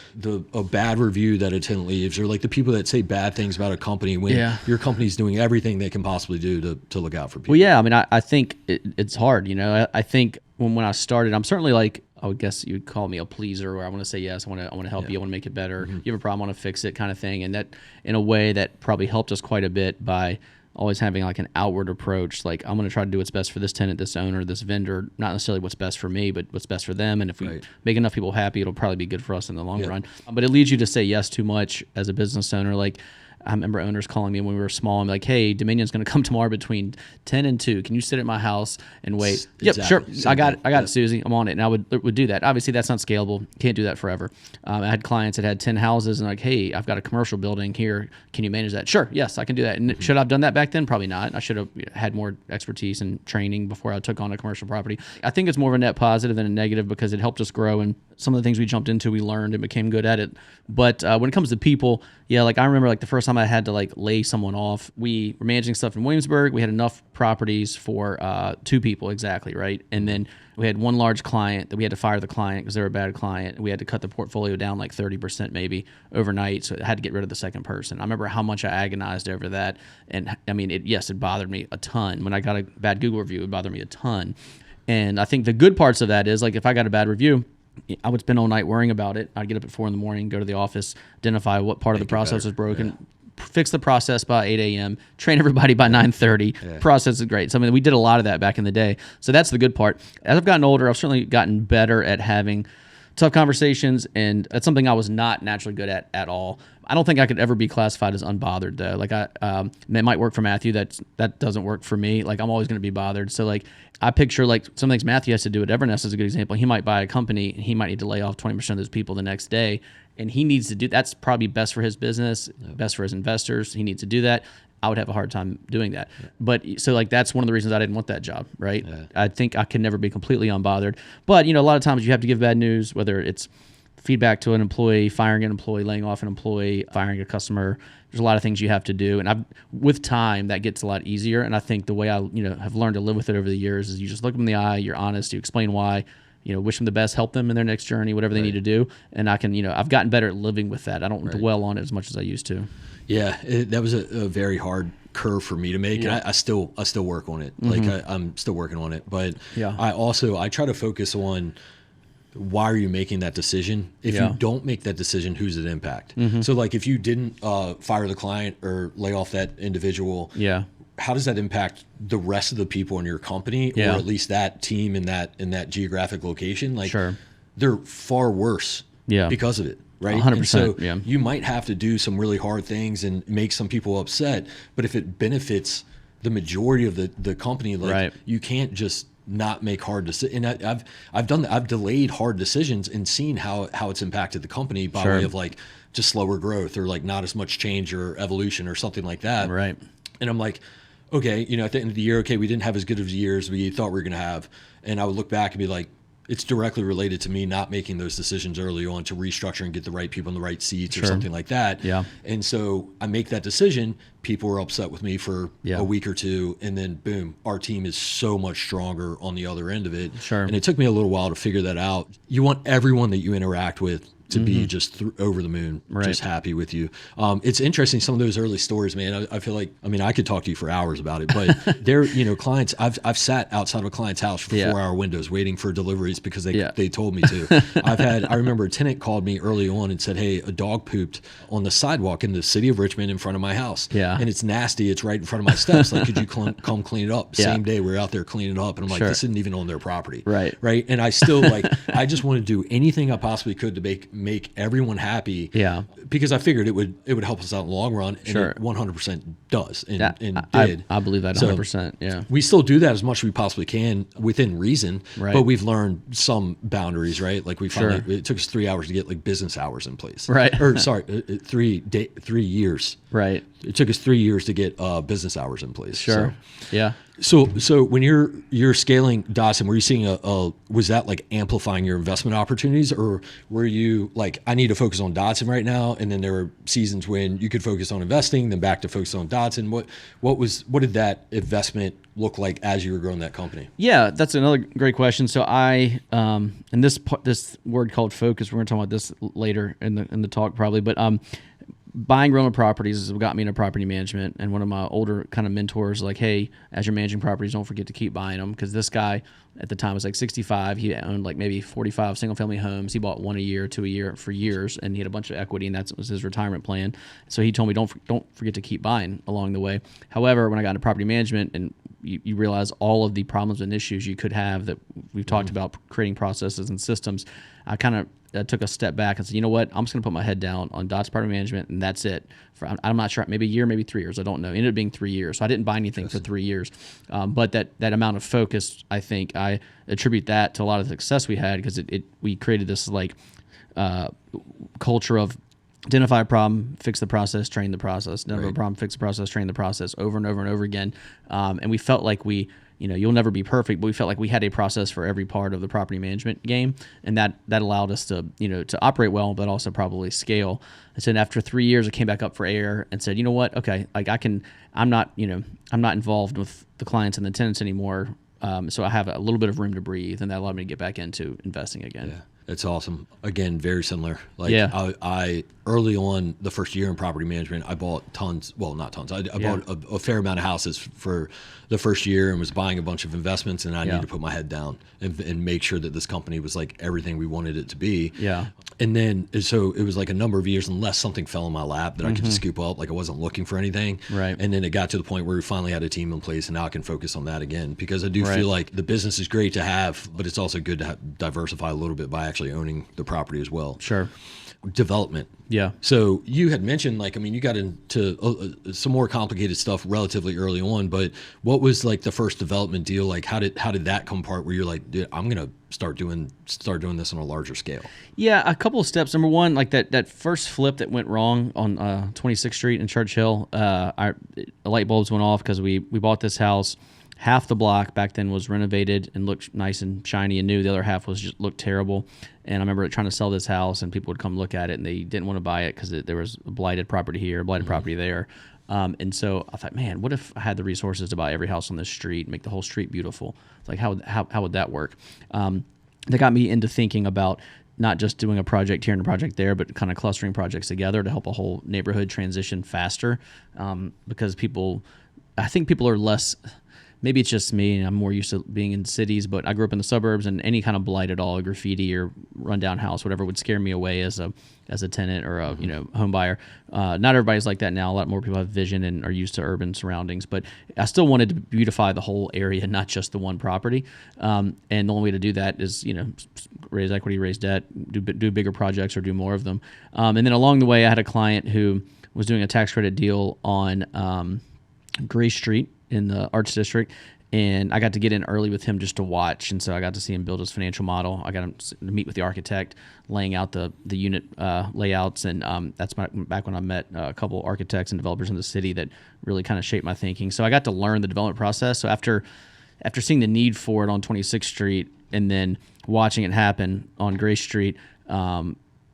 a bad review that a tenant leaves, or like the people that say bad things about a company when your company's doing everything they can possibly do to look out for people? Well, yeah, I mean, I think it's hard, I think when I started, I'm certainly like, I would guess you'd call me a pleaser, where I want to say yes, I want to help you, I want to make it better. You have a problem, I want to fix it, kind of thing. And that, in a way, that probably helped us quite a bit by always having like an outward approach. Like, I'm going to try to do what's best for this tenant, this owner, this vendor, not necessarily what's best for me, but what's best for them. And if we make enough people happy, it'll probably be good for us in the long run. But it leads you to say yes too much as a business owner. Like, I remember owners calling me when we were small and like, hey, Dominion's going to come tomorrow between 10 and 2. Can you sit at my house and wait? Yep, sure. I got it, Susie. I'm on it. And I would do that. Obviously, that's not scalable. Can't do that forever. I had clients that had 10 houses and like, hey, I've got a commercial building here. Can you manage that? Sure. Yes, I can do that. And should I have done that back then? Probably not. I should have had more expertise and training before I took on a commercial property. I think it's more of a net positive than a negative, because it helped us grow. And some of the things we jumped into, we learned and became good at it. But when it comes to people, yeah, like I remember like the first time I had to like lay someone off, we were managing stuff in Williamsburg. We had enough properties for 2 people exactly, right? And then we had one large client that we had to fire the client because they were a bad client. We had to cut the portfolio down like 30% maybe overnight, so I had to get rid of the second person. I remember how much I agonized over that. And I mean, it bothered me a ton. When I got a bad Google review, it bothered me a ton. And I think the good parts of that is, like, if I got a bad review, I would spend all night worrying about it. I'd get up at 4 a.m, go to the office, identify what part of the process was broken, fix the process by 8 a.m., train everybody by 9:30. Process is great. So I mean, we did a lot of that back in the day. So that's the good part. As I've gotten older, I've certainly gotten better at having tough conversations, and that's something I was not naturally good at all. I don't think I could ever be classified as unbothered though. Like it might work for Matthew. That doesn't work for me. Like I'm always going to be bothered. So like I picture like some things Matthew has to do at Evernest is a good example. He might buy a company and he might need to lay off 20% of those people the next day, and he needs to do that's probably best for his business, best for his investors. He needs to do that. I would have a hard time doing that. But so like that's one of the reasons I didn't want that job, right? I think I can never be completely unbothered. But a lot of times you have to give bad news, whether it's feedback to an employee, firing an employee, laying off an employee, firing a customer. There's a lot of things you have to do, and with time that gets a lot easier. And I think the way I have learned to live with it over the years is you just look them in the eye, you're honest, you explain why, wish them the best, help them in their next journey, whatever they need to do. And I can, I've gotten better at living with that. I don't dwell on it as much as I used to. Yeah, that was a very hard curve for me to make, and I still work on it. Like I'm still working on it, but I try to focus on why are you making that decision? If you don't make that decision, who's it impact? So like if you didn't fire the client or lay off that individual, how does that impact the rest of the people in your company, or at least that team in that geographic location? Like they're far worse because of it. Right. 100%. And so you might have to do some really hard things and make some people upset, but if it benefits the majority of the company, like you can't just not make hard decisions. And I've done that. I've delayed hard decisions and seen how it's impacted the company by way of like just slower growth or like not as much change or evolution or something like that. Right. And I'm like, okay, at the end of the year, okay, we didn't have as good of years as we thought we were going to have. And I would look back and be like, it's directly related to me not making those decisions early on to restructure and get the right people in the right seats or something like that. Yeah. And so I make that decision. People are upset with me for a week or two, and then boom, our team is so much stronger on the other end of it. And it took me a little while to figure that out. You want everyone that you interact with to be just over the moon, just happy with you. It's interesting, some of those early stories, man. I feel like, I could talk to you for hours about it, but they're, clients, I've sat outside of a client's house for 4-hour windows waiting for deliveries because they told me to. I remember a tenant called me early on and said, hey, a dog pooped on the sidewalk in the city of Richmond in front of my house. And it's nasty. It's right in front of my steps. Like, could you come clean it up? Same day we're out there cleaning it up. And I'm like, this isn't even on their property. Right. And I still I just want to do anything I possibly could to make everyone happy, because I figured it would help us out in the long run, and it 100% does and did. I believe that 100%. We still do that as much as we possibly can within reason, but we've learned some boundaries, right? Like we finally, it took us 3 hours to get like business hours in place, or sorry, 3 years. It took us 3 years to get business hours in place. So when you're scaling Dodson, were you seeing was that like amplifying your investment opportunities, or were you like, I need to focus on Dodson right now, and then there were seasons when you could focus on investing, then back to focus on Dodson? What did that investment look like as you were growing that company? Yeah, that's another great question. So I and this word called focus, we're going to talk about this later in the talk probably, but buying rental properties has got me into property management, and one of my older kind of mentors like, hey, as you're managing properties, don't forget to keep buying them, because this guy at the time was like 65. He owned like maybe 45 single family homes. He bought 1 a year, 2 a year for years, and he had a bunch of equity, and that was his retirement plan. So he told me don't forget to keep buying along the way. However, when I got into property management, and you realize all of the problems and issues you could have that we've talked about, creating processes and systems, I kind of took a step back and said, you know what, I'm just going to put my head down on Dodson property management, and that's it. I'm not sure, maybe a year, maybe 3 years, I don't know. It ended up being 3 years, so I didn't buy anything for 3 years. But that amount of focus, I think I attribute that to a lot of the success we had, because we created this like culture of identify a problem, fix the process, train the process. Identify a problem, fix the process, train the process, over and over and over again. And we felt like we you'll never be perfect, but we felt like we had a process for every part of the property management game, and that allowed us to to operate well, but also probably scale. And so after 3 years, I came back up for air and said, you know what, okay, like I'm not involved with the clients and the tenants anymore, so I have a little bit of room to breathe, and that allowed me to get back into investing again. Yeah. It's awesome. Again, very similar. Like Yeah. I early on the first year in property management, I bought tons. Well, not tons. I bought a fair amount of houses for the first year and was buying a bunch of investments. And I needed to put my head down and make sure that this company was like everything we wanted it to be. Yeah. And then so it was like a number of years, unless something fell in my lap that I could just scoop up. Like I wasn't looking for anything. Right. And then it got to the point where we finally had a team in place, and now I can focus on that again, because I do feel like the business is great to have, but it's also good to diversify a little bit by actually owning the property as well. Sure. Development. Yeah. So you had mentioned, like, I mean, you got into some more complicated stuff relatively early on, but what was like the first development deal? Like, how did that come apart where you're like, dude, I'm going to start doing this on a larger scale? Yeah, a couple of steps. Number one, like that first flip that went wrong on 26th Street in Churchill, our light bulbs went off because we bought this house. Half the block back then was renovated and looked nice and shiny and new. The other half was just looked terrible. And I remember trying to sell this house, and people would come look at it, and they didn't want to buy it because there was a blighted property here, a blighted property there. And so I thought, man, what if I had the resources to buy every house on this street, make the whole street beautiful? It's like, how would that work? That got me into thinking about not just doing a project here and a project there, but kind of clustering projects together to help a whole neighborhood transition faster. Because I think people are less. Maybe it's just me, and I'm more used to being in cities, but I grew up in the suburbs, and any kind of blight at all, a graffiti or rundown house, whatever, would scare me away as a tenant or a home buyer. Not everybody's like that now. A lot more people have vision and are used to urban surroundings, but I still wanted to beautify the whole area, not just the one property. And the only way to do that is raise equity, raise debt, do bigger projects or do more of them. And then along the way, I had a client who was doing a tax credit deal on Gray Street in the Arts District, and I got to get in early with him just to watch, and so I got to see him build his financial model. I got him to meet with the architect, laying out the unit layouts, and that's back when I met a couple architects and developers in the city that really kind of shaped my thinking. So I got to learn the development process. So after seeing the need for it on 26th Street and then watching it happen on Gray Street,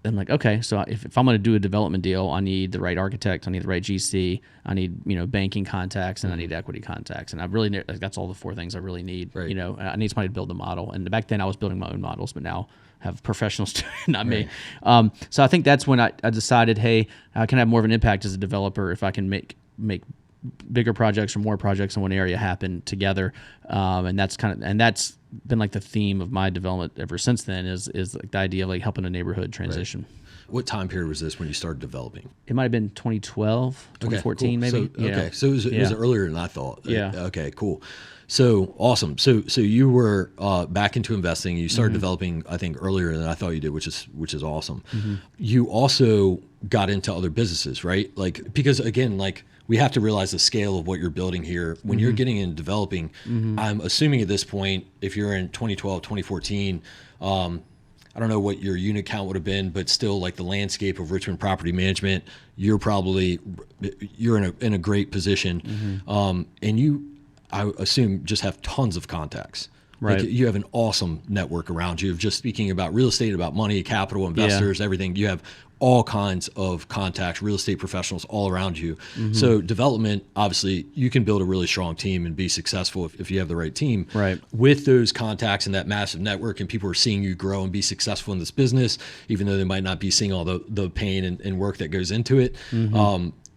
I'm like, okay, so if I'm going to do a development deal, I need the right architect, I need the right GC, I need banking contacts, and I need equity contacts, and I really that's all the four things I really need. Right. I need somebody to build the model, and back then I was building my own models, but now have professionals doing it, not me. So I think that's when I decided, hey, I can have more of an impact as a developer if I can make bigger projects or more projects in one area happen together, and that's been like the theme of my development ever since then is like the idea of like helping a neighborhood transition. Right. What time period was this when you started developing? It might have been 2012, 2014, okay, cool. maybe. So it was earlier than I thought. Yeah. Okay, cool. So awesome. So you were back into investing. You started developing, I think, earlier than I thought you did, which is awesome. You also got into other businesses, right? Like, because again, like, we have to realize the scale of what you're building here. When you're getting into developing, I'm assuming at this point, if you're in 2012, 2014, I don't know what your unit count would have been, but still, like, the landscape of Richmond property management, you're in a great position. And you, I assume, just have tons of contacts. Right. Like, you have an awesome network around you of just speaking about real estate, about money, capital, investors, everything. You have all kinds of contacts, real estate professionals all around you. So development, obviously, you can build a really strong team and be successful if you have the right team. Right. With those contacts and that massive network, and people are seeing you grow and be successful in this business, even though they might not be seeing all the pain and work that goes into it.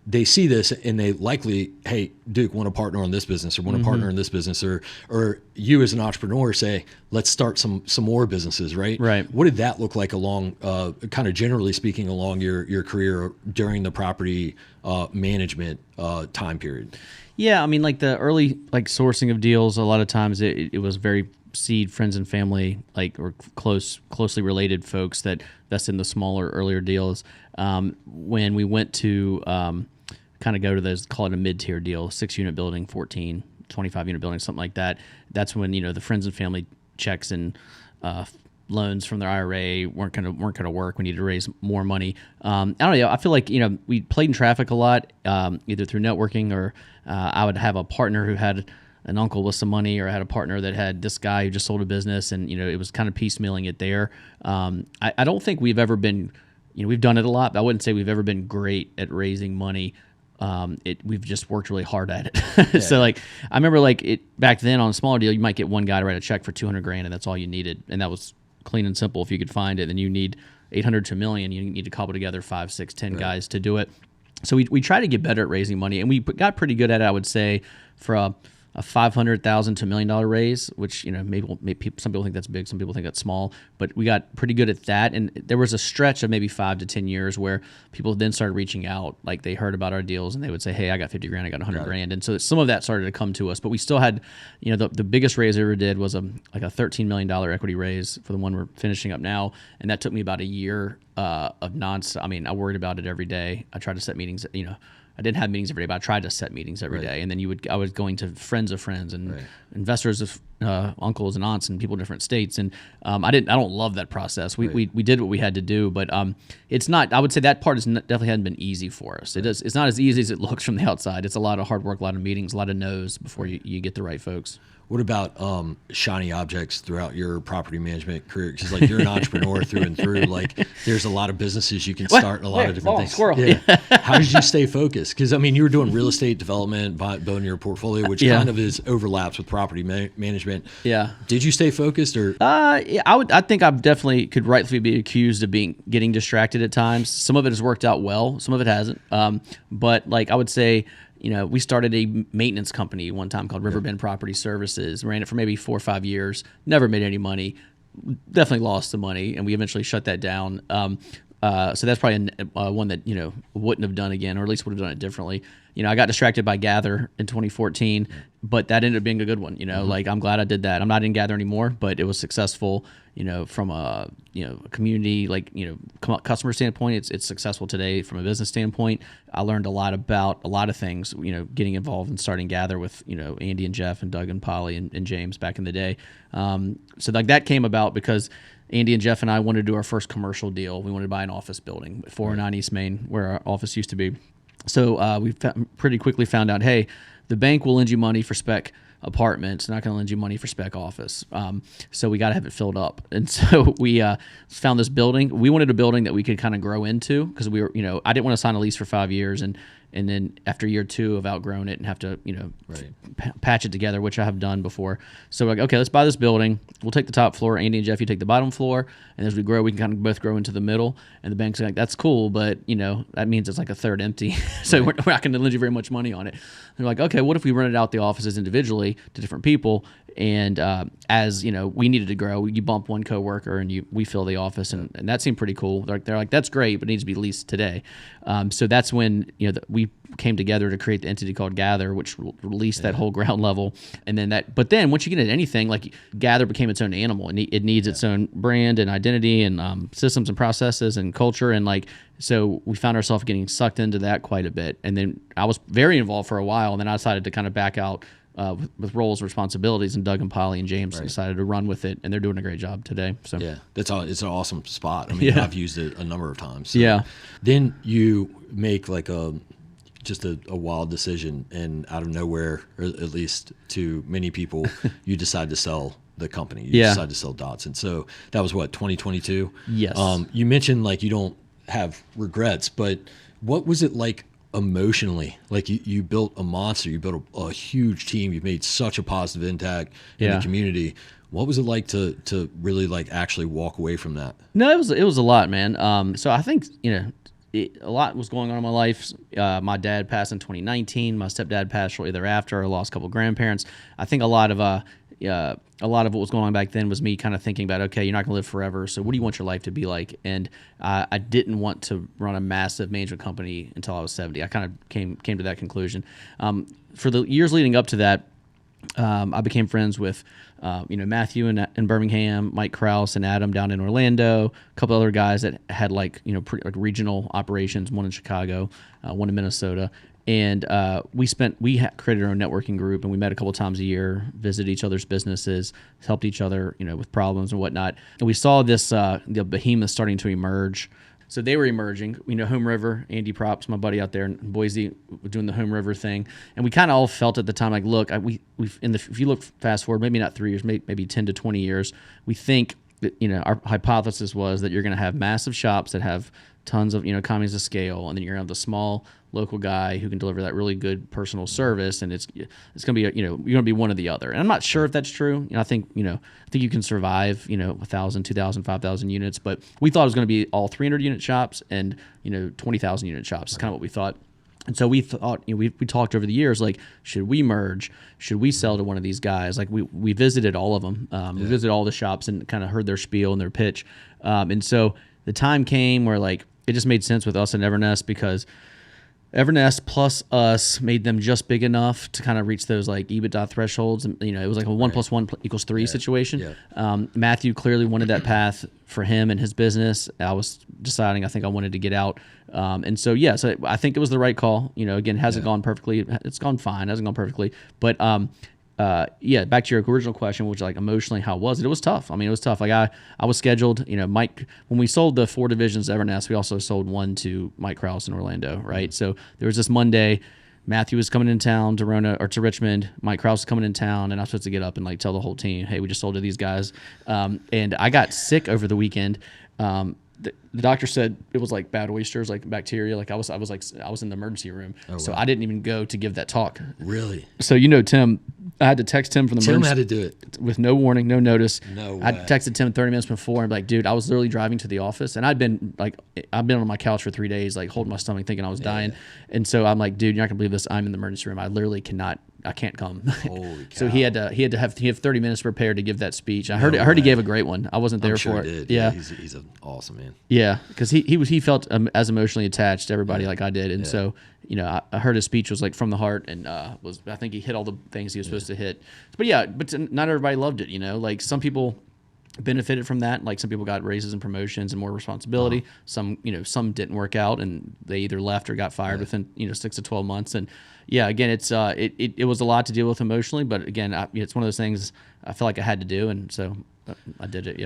They see this and they likely, hey, Duke, want to partner on this business or want to partner in this business, or you as an entrepreneur say, let's start some more businesses, right? Right. What did that look like along, kind of generally speaking, along your career during the property management time period? Yeah, I mean, like the early sourcing of deals, a lot of times it was very seed, friends and family, or closely related folks that invested in the smaller, earlier deals. When we went to kind of go to those, call it a mid-tier deal, 6-unit building, 14, 25-unit building, something like that. That's when the friends and family checks and loans from their IRA weren't gonna work. We needed to raise more money. I don't know. I feel like we played in traffic a lot, either through networking or I would have a partner who had an uncle with some money, or I had a partner that had this guy who just sold a business, and it was kind of piecemealing it there. I don't think we've ever been, we've done it a lot, but I wouldn't say we've ever been great at raising money. We've just worked really hard at it. So like, I remember back then on a smaller deal, you might get one guy to write a check for $200,000, and that's all you needed. And that was clean and simple if you could find it. Then you need 800 to $1 million. You need to cobble together 5, 6, 10 guys to do it. So we try to get better at raising money, and we got pretty good at it, I would say, for a $500,000 to $1 million raise, which maybe some people think that's big, some people think that's small, but we got pretty good at that. And there was a stretch of maybe 5 to 10 years where people then started reaching out, like they heard about our deals and they would say, "Hey, I got $50,000, I got $100,000," and so some of that started to come to us. But we still had, the biggest raise I ever did was a $13 million equity raise for the one we're finishing up now, and that took me about a year of nonstop. I mean, I worried about it every day. I tried to set meetings, I didn't have meetings every day, but I tried to set meetings every day. And then I was going to friends of friends and investors of uncles and aunts and people in different states. And I don't love that process. We did what we had to do, but it's not. I would say that part definitely hadn't been easy for us. It's not as easy as it looks from the outside. It's a lot of hard work, a lot of meetings, a lot of no's before you get the right folks. What about shiny objects throughout your property management career? Because like you're an entrepreneur through and through. Like there's a lot of businesses you can start in a lot of different things. Squirrel. Yeah. How did you stay focused? Because I mean, you were doing real estate development, building your portfolio, which kind of overlaps with property management. Yeah. Did you stay focused or? Yeah, I think I definitely could rightfully be accused of getting distracted at times. Some of it has worked out well, some of it hasn't. But like I would say, we started a maintenance company one time called Riverbend Property Services. Ran it for maybe 4 or 5 years. Never made any money. Definitely lost the money, and we eventually shut that down. So that's probably one that wouldn't have done again, or at least would have done it differently. I got distracted by Gather in 2014, but that ended up being a good one. Like I'm glad I did that. I'm not in Gather anymore, but it was successful. From a community customer standpoint, it's successful today. From a business standpoint, I learned a lot about a lot of things. Getting involved and starting Gather with Andy and Jeff and Doug and Polly and James back in the day. So like that came about because Andy and Jeff and I wanted to do our first commercial deal. We wanted to buy an office building at 409 East Main, where our office used to be. So we pretty quickly found out, hey, the bank will lend you money for spec apartments, not going to lend you money for spec office. So we got to have it filled up. And so we found this building. We wanted a building that we could kind of grow into because we were, I didn't want to sign a lease for 5 years and then after year 2 have outgrown it and have to, patch it together, which I have done before. So we're like, okay, let's buy this building. We'll take the top floor. Andy and Jeff, you take the bottom floor. And as we grow, we can kind of both grow into the middle. And the bank's like, that's cool, but that means it's like a third empty. So we're not going to lend you very much money on it. They're like, okay, what if we rented out the offices individually to different people? And as we needed to grow, you bump one coworker and we fill the office, and that seemed pretty cool. They're like, that's great, but it needs to be leased today. So that's when we came together to create the entity called Gather, which released that whole ground level. And then but then once you get into anything, like Gather became its own animal, and it needs its own brand and identity and systems and processes and culture, and so we found ourselves getting sucked into that quite a bit. And then I was very involved for a while, and then I decided to kind of back out with roles, responsibilities, and Doug and Polly and James decided to run with it, and they're doing a great job today. So yeah, it's an awesome spot. I mean, I've used it a number of times. So. Yeah. Then you make just a wild decision, and out of nowhere, or at least to many people, you decide to sell the company. You decide to sell Dodson. So that was what, 2022? Yes. You mentioned you don't have regrets, but what was it like emotionally? Like you built a monster, you built a huge team, you've made such a positive impact in the community. What was it like to really actually walk away from that? No, it was a lot, man. So I think a lot was going on in my life. My dad passed in 2019. My stepdad passed shortly thereafter. I lost a couple of grandparents. I think a lot of what was going on back then was me kind of thinking about, okay, you're not going to live forever, so what do you want your life to be like? And I didn't want to run a massive management company until I was 70. I kind of came to that conclusion. For the years leading up to that, I became friends with Matthew in Birmingham, Mike Krause and Adam down in Orlando, a couple other guys that had regional operations, one in Chicago, one in Minnesota. And we created our own networking group, and we met a couple times a year, visited each other's businesses, helped each other, with problems and whatnot. And we saw this the behemoth starting to emerge So they were emerging. Home River, Andy Props, my buddy out there in Boise, doing the Home River thing, and we kind of all felt at the time like, look, if you look fast forward, maybe not 3 years, maybe 10 to 20 years, we think that our hypothesis was that you're going to have massive shops that have tons of economies of scale, and then you're going to have the small local guy who can deliver that really good personal service, and it's going to be you're going to be one or the other. And I'm not sure if that's true. I think you can survive 1,000, 2,000, 5,000 units, but we thought it was going to be all 300 unit shops and 20,000 unit shops. Is kind of what we thought. And so we thought, we talked over the years, like, should we merge? Should we sell to one of these guys? Like, we visited all of them. We visited all the shops and kind of heard their spiel and their pitch. And so the time came where, like, it just made sense with us and Evernest, because Evernest plus us made them just big enough to kind of reach those like EBITDA thresholds. And, it was like a 1 + 1 = 3 situation. Yeah. Matthew clearly wanted that path for him and his business. I was deciding, I think I wanted to get out. And so I think it was the right call. Again, hasn't gone perfectly. It's gone fine. Hasn't gone perfectly. But back to your original question, which, like, emotionally, how was it? It was tough. I mean, it was tough. Like, I was scheduled, Mike, when we sold the 4 divisions to Evernest, we also sold one to Mike Krause in Orlando, right? So there was this Monday, Matthew was coming in town to Richmond, Mike Krause was coming in town, and I was supposed to get up and, like, tell the whole team, hey, we just sold to these guys. And I got sick over the weekend. The doctor said it was like bad oysters, like bacteria. Like I was in the emergency room, so I didn't even go to give that talk. Really? So Tim, I had to text Tim from the emergency. Tim had to do it with no warning, no notice. No way. I texted Tim 30 minutes before and be like, dude, I was literally driving to the office, and I've been on my couch for 3 days, like holding my stomach, thinking I was dying. And so I'm like, dude, you're not gonna believe this. I'm in the emergency room. I literally I can't come. Holy cow. So he had to have 30 minutes prepared to give that speech. I heard he gave a great one. I wasn't there for it. He did. Yeah, he's an awesome man. Yeah, because he felt as emotionally attached to everybody like I did, and so I heard his speech was like from the heart, and I think he hit all the things he was supposed to hit. But not everybody loved it. Like some people benefited from that. Like some people got raises and promotions and more responsibility. Some didn't work out, and they either left or got fired within 6 to 12 months. And again, it was a lot to deal with emotionally, but again, it's one of those things I felt like I had to do, and so I did it.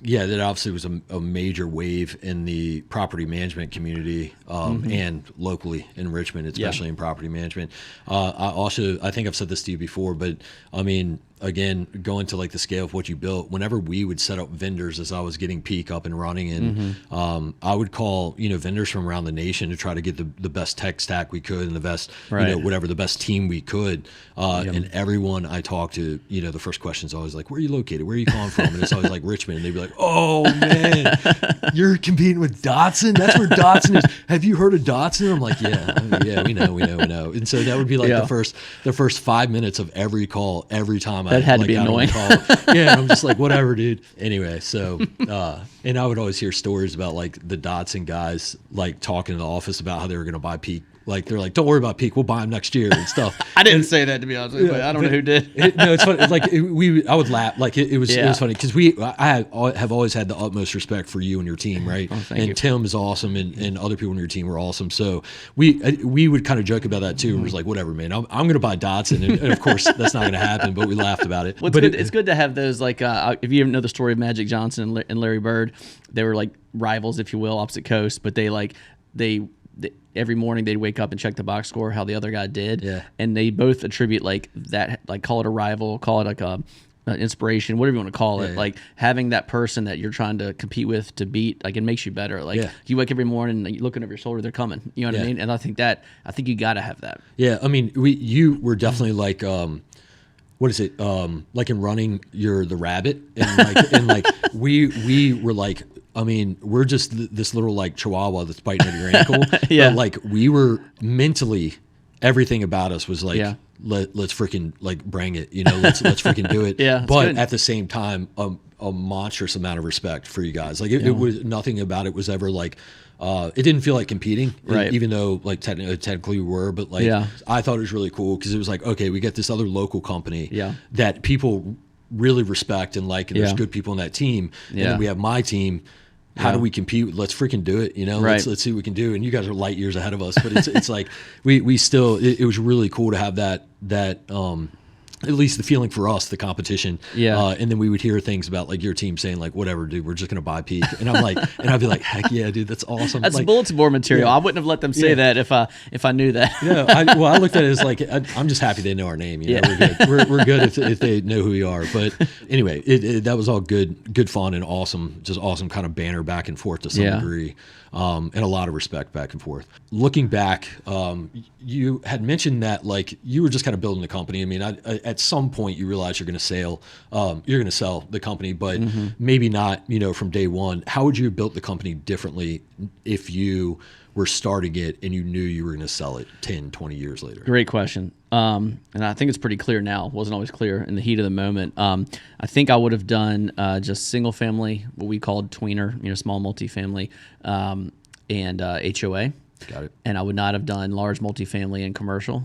Yeah, that obviously was a major wave in the property management community and locally in Richmond, especially in property management. I think I've said this to you before, but I mean, again, going to like the scale of what you built, whenever we would set up vendors as I was getting Peak up and running, and I would call, vendors from around the nation to try to get the best tech stack we could and the best, whatever, the best team we could. And everyone I talked to, the first question is always like, where are you located? Where are you calling from? And it's always like Richmond. And they'd be like, oh man, you're competing with Dodson? That's where Dodson is. Have you heard of Dodson? I'm like, yeah, we know. And so that would be like the first 5 minutes of every call, every time that had to be annoying. And I'm just like, whatever, dude. Anyway, so and I would always hear stories about like the Dodson guys like talking in the office about how they were going to buy Peak. Like they're like, don't worry about Peak, we'll buy them next year and stuff. I didn't say that, to be honest with you, but I don't know who did. No, it's funny. Like I would laugh. Like it was funny because I have always had the utmost respect for you and your team, right? Oh, thank you. Tim is awesome, and other people on your team were awesome. So we would kind of joke about that too. It was like, whatever, man. I'm going to buy Dodson, and of course that's not going to happen. But we laughed about it. Well, it's good to have those. Like if you know the story of Magic Johnson and Larry Bird, they were like rivals, if you will, opposite coasts, but they every morning they'd wake up and check the box score, how the other guy did. Yeah. And they both attribute like that, like call it a rival, call it like an inspiration, whatever you want to call it. Like having that person that you're trying to compete with to beat, like it makes you better. Like you wake every morning and you're looking over your shoulder, they're coming. You know what I mean? And I think you got to have that. Yeah. I mean, you were definitely like, what is it? Like in running, you're the rabbit, and like we were like, I mean, we're just this little like chihuahua that's biting at your ankle. But like we were mentally, everything about us was like, let's freaking like bring it, let's freaking do it. But good. At the same time, a monstrous amount of respect for you guys. Like it was nothing about it was ever like, it didn't feel like competing, even though like technically we were. But like I thought it was really cool because it was like, okay, we get this other local company that people really respect and like, and there's good people in that team. And then we have my team. How do we compete? Let's freaking do it. Let's see what we can do. And you guys are light years ahead of us, but it's like we still, it was really cool to have that at least the feeling for us, the competition. Yeah. And then we would hear things about like your team saying like, whatever, dude, we're just going to buy Peak. And I'm like, and I'd be like, heck yeah, dude, that's awesome. That's like, bulletin board material. yeah. I wouldn't have let them say that if I knew that. Yeah. I looked at it as like, I'm just happy they know our name. You know, we're good. We're good if they know who we are. But anyway, that was all good fun and awesome, just awesome kind of banter back and forth to some degree. And a lot of respect back and forth. Looking back, you had mentioned that like you were just kind of building the company. I mean, at some point you realize you're going to sell the company, but maybe not, from day one. How would you have built the company differently if you were starting it and you knew you were going to sell it 10, 20 years later? Great question. And I think it's pretty clear now. It wasn't always clear in the heat of the moment. I think I would have done just single family, what we called tweener, small multifamily, and HOA. Got it. And I would not have done large multifamily and commercial.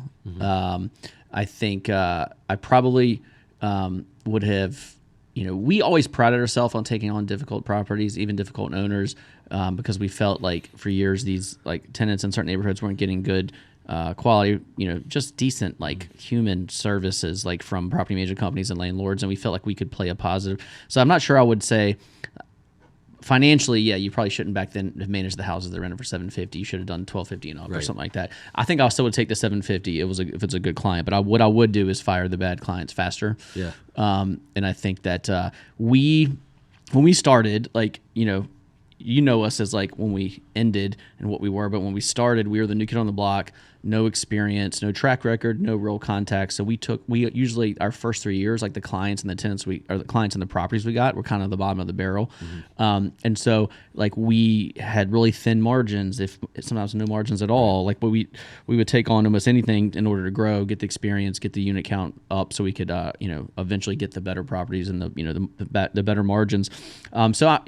I think I probably would have, we always prided ourselves on taking on difficult properties, even difficult owners, because we felt like for years these like tenants in certain neighborhoods weren't getting good quality, just decent like human services like from property management companies and landlords, and we felt like we could play a positive. So I'm not sure I would say financially, you probably shouldn't back then have managed the houses that rented for $750. You should have done $1,250 and up or something like that. I think I still would take the $750 if it's a good client. But what I would do is fire the bad clients faster. Yeah. And I think that when we started, like us as like when we ended and what we were, but when we started, we were the new kid on the block, no experience, no track record, no real contacts. So we usually our first 3 years, like the clients and the tenants or the clients and the properties we got were kind of the bottom of the barrel. And so like we had really thin margins, if sometimes no margins at all. Like we would take on almost anything in order to grow, get the experience, get the unit count up, so we could eventually get the better properties and the better margins. So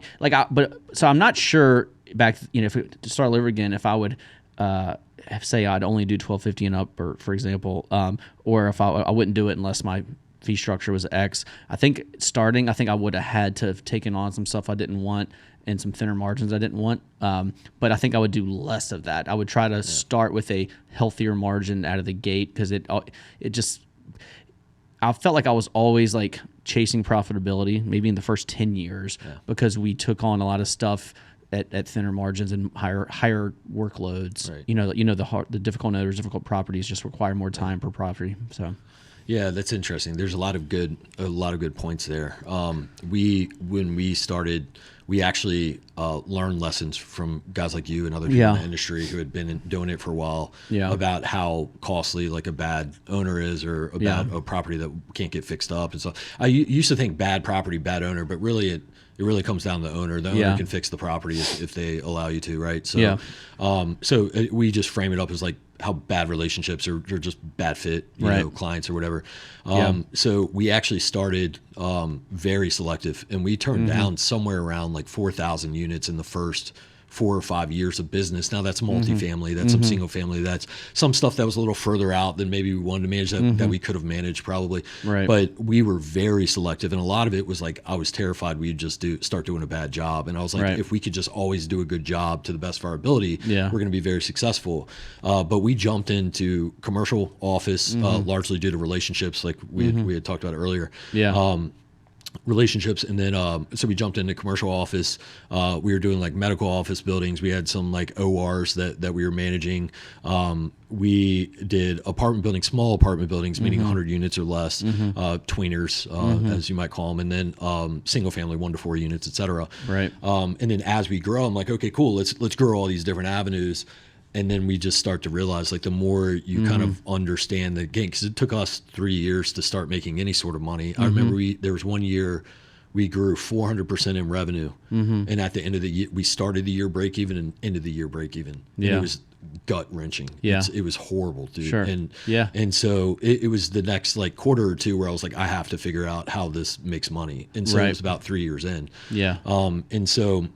I'm not sure back if we, to start over again, if I would say I'd only do $1,250 and up, or for example, or if I wouldn't do it unless my fee structure was X. I think I would have had to have taken on some stuff I didn't want and some thinner margins I didn't want. But I think I would do less of that. I would try to start with a healthier margin out of the gate, because I felt like I was always like chasing profitability, maybe in the first 10 years, because we took on a lot of stuff at thinner margins and higher workloads. Right. The difficult owners, difficult properties just require more time per property. So, yeah, that's interesting. There's a lot of good points there. When we started, we actually learned lessons from guys like you and other people in the industry who had been doing it for a while about how costly like a bad owner is, or about a property that can't get fixed up. And so I used to think bad property, bad owner, but really it really comes down to the owner. The owner can fix the property if they allow you to, right? So, we just frame it up as like how bad relationships are just bad fit, clients or whatever. So we actually started very selective, and we turned down somewhere around like 4,000 units in the first 4 or 5 years of business. Now that's multifamily, that's some single family, that's some stuff that was a little further out than maybe we wanted to manage that we could have managed probably. Right. But we were very selective, and a lot of it was like I was terrified we'd just start doing a bad job. And I was like, if we could just always do a good job to the best of our ability, we're going to be very successul. But we jumped into commercial office largely due to relationships, like we had talked about earlier. Relationships, and then so we jumped into commercial office. We were doing like medical office buildings. We had some like ORs that we were managing. We did apartment buildings, small apartment buildings, meaning 100 units or less, tweeners, as you might call them, and then single family 1 to 4 units, et cetera. Right. And then as we grow, I'm like, okay, cool, let's grow all these different avenues. And then we just start to realize, like, the more you kind of understand the game, because it took us 3 years to start making any sort of money. I remember there was 1 year we grew 400% in revenue, and at the end of the year, we started the year break even and ended the year break even. And it was gut wrenching. It was horrible, dude. Sure. And so it was the next like quarter or two where I was like, I have to figure out how this makes money. And so it was about 3 years in. And so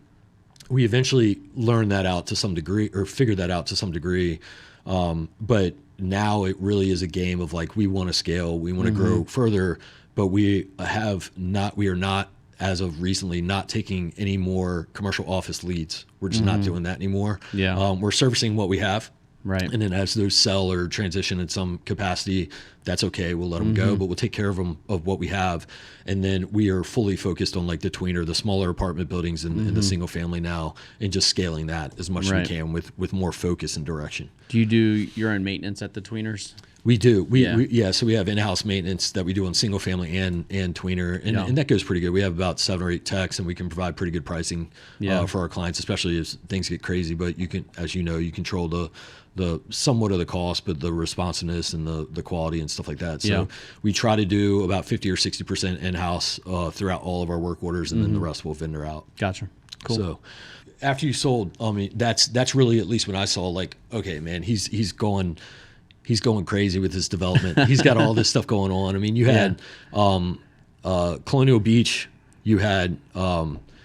we eventually learned that out to some degree, or figured that out to some degree. But now it really is a game of like, we want to scale, we want to grow further, but we are not, as of recently, not taking any more commercial office leads. We're just not doing that anymore. We're servicing what we have. Right. And then as those sell or transition in some capacity, that's okay. We'll let them go, but we'll take care of them of what we have. And then we are fully focused on like the tweener, the smaller apartment buildings and the single family now, and just scaling that as much as we can with more focus and direction. Do you do your own maintenance at the tweeners? We do. So we have in-house maintenance that we do on single family and tweener, and that goes pretty good. We have about 7 or 8 techs, and we can provide pretty good pricing for our clients, especially as things get crazy. But you can, as you know, you control the somewhat of the cost, but the responsiveness and the quality and stuff like that. So we try to do about 50 or 60% in-house throughout all of our work orders, and then the rest we'll vendor out. Gotcha. Cool. So after you sold, I mean, that's really, at least when I saw, like, okay, man, he's going crazy with his development. He's got all this stuff going on. I mean, you had Colonial Beach, you had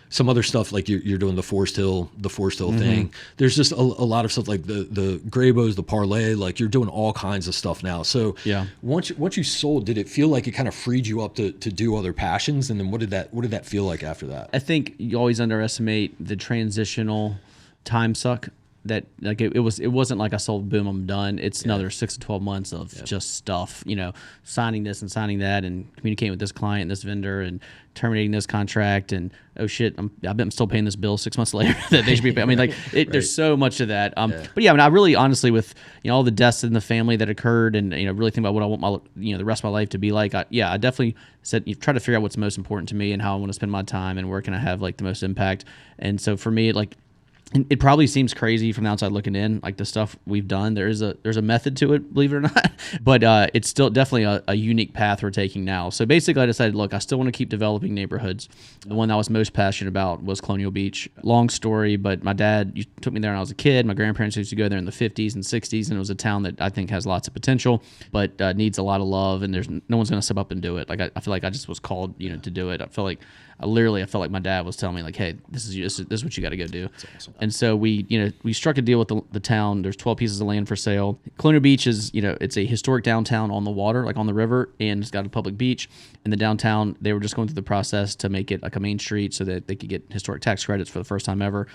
some other stuff, like you're doing the Forest Hill thing. There's just a lot of stuff like the Graybos, the Parlay, like you're doing all kinds of stuff now. So once you sold, did it feel like it kind of freed you up to do other passions? And then what did that feel like after that? I think you always underestimate the transitional time suck. That like it wasn't like I sold, boom, I'm done. It's another 6 to 12 months of just stuff, signing this and signing that, and communicating with this client, this vendor, and terminating this contract, and oh shit, I bet I'm still paying this bill 6 months later that they should be paying. I mean, like there's so much of that. But yeah, I mean, I really honestly, with all the deaths in the family that occurred, and really think about what I want my the rest of my life to be like. I definitely said try to figure out what's most important to me and how I want to spend my time and where can I have like the most impact. And so for me, it probably seems crazy from the outside looking in, like the stuff we've done. There's a method to it, believe it or not, but it's still definitely a unique path we're taking now. So basically, I decided, look, I still want to keep developing neighborhoods. The one I was most passionate about was Colonial Beach. Long story, but my dad took me there when I was a kid. My grandparents used to go there in the 50s and 60s, and it was a town that I think has lots of potential, but needs a lot of love, and there's no one's going to step up and do it. Like I feel like I just was called, to do it. I felt like my dad was telling me, like, hey, this is what you got to go do. That's awesome. And so we struck a deal with the town. There's 12 pieces of land for sale. Colonial Beach is, it's a historic downtown on the water, like on the river, and it's got a public beach. In the downtown, they were just going through the process to make it like a main street so that they could get historic tax credits for the first time ever.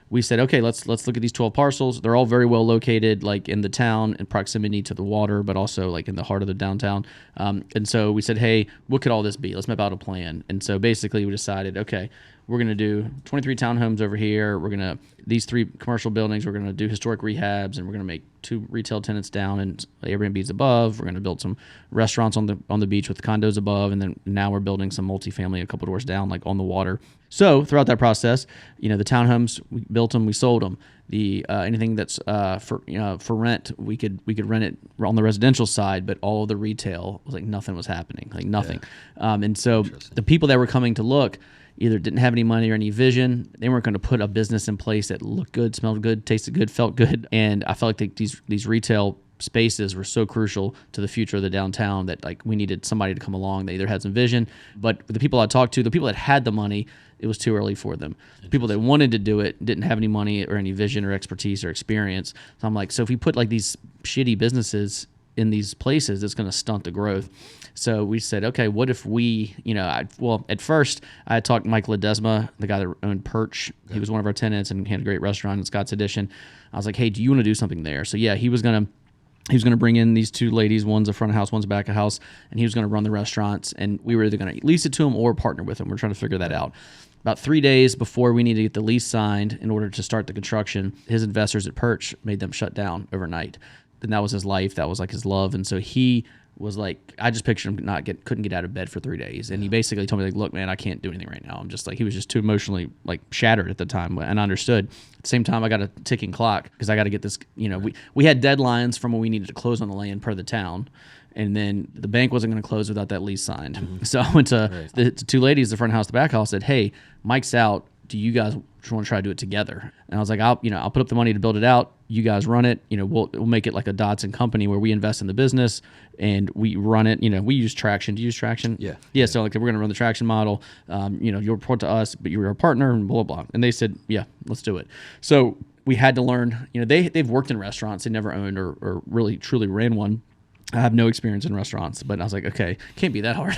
We said, okay, let's look at these 12 parcels. They're all very well located, like in the town, in proximity to the water, but also like in the heart of the downtown. And so we said, hey, what could all this be? Let's map out a plan. And so basically we decided, okay, we're going to do 23 townhomes over here. We're going to, these 3 commercial buildings, we're going to do historic rehabs, and we're going to make 2 retail tenants down and Airbnbs above. We're going to build some restaurants on the beach with condos above. And then now we're building some multifamily a couple doors down, like on the water. So throughout that process, the townhomes, we built them, we sold them. The anything that's for rent, we could rent it on the residential side, but all of the retail was like nothing was happening, like nothing. And so the people that were coming to look either didn't have any money or any vision. They weren't going to put a business in place that looked good, smelled good, tasted good, felt good. And I felt like these retail spaces were so crucial to the future of the downtown that like we needed somebody to come along. They either had some vision, but the people I talked to, the people that had the money, it was too early for them. The people that wanted to do it didn't have any money or any vision or expertise or experience. So I'm like, so if we put like these shitty businesses in these places, it's going to stunt the growth. So we said, okay, what if we, at first I had talked to Mike Ledesma, the guy that owned Perch. He was one of our tenants and he had a great restaurant in Scott's Addition. I was like, hey, do you want to do something there? So yeah, he was going to bring in these 2 ladies, one's a front of house, one's back of house, and he was going to run the restaurants, and we were either going to lease it to him or partner with him. We're trying to figure that out. About 3 days before we needed to get the lease signed in order to start the construction, his investors at Perch made them shut down overnight. And that was his life. That was like his love. And so he was like, I just pictured him couldn't get out of bed for 3 days. And he basically told me, like, look, man, I can't do anything right now. I'm just like, he was just too emotionally like shattered at the time. And I understood. At the same time, I got a ticking clock because I got to get this, we had deadlines from when we needed to close on the land per the town. And then the bank wasn't going to close without that lease signed. Mm-hmm. So I went to the 2 ladies, the front house, the back house, said, hey, Mike's out. Do you guys want to try to do it together? And I was like, I'll put up the money to build it out. You guys run it. We'll make it like a Dodson company where we invest in the business and we run it. We use Traction. Do you use Traction? Yeah. So like, we're going to run the Traction model. You'll report to us, but you're a partner and blah, blah. And they said, yeah, let's do it. So we had to learn, they've worked in restaurants. They never owned or really truly ran one. I have no experience in restaurants, but I was like, okay, can't be that hard.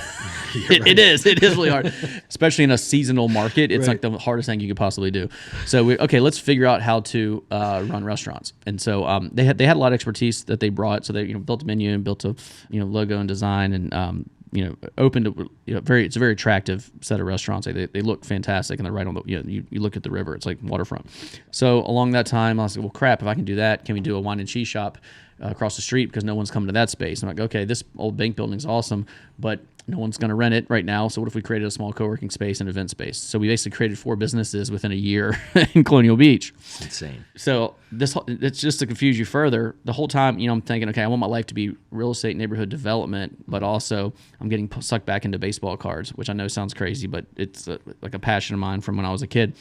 It is really hard, especially in a seasonal market. It's like the hardest thing you could possibly do. So let's figure out how to run restaurants. And so they had a lot of expertise that they brought. So they built a menu and built a logo and design and opened it's a very attractive set of restaurants. They look fantastic and they're right on the you look at the river. It's like waterfront. So along that time, I was like, well, crap, if I can do that, can we do a wine and cheese shop across the street, because no one's coming to that space? I'm like, okay, this old bank building's awesome, but no one's going to rent it right now. So what if we created a small co-working space and event space? So we basically created 4 businesses within a year in Colonial Beach. It's insane. So it's just to confuse you further. The whole time, I'm thinking, okay, I want my life to be real estate, neighborhood development, but also I'm getting sucked back into baseball cards, which I know sounds crazy, but it's like a passion of mine from when I was a kid.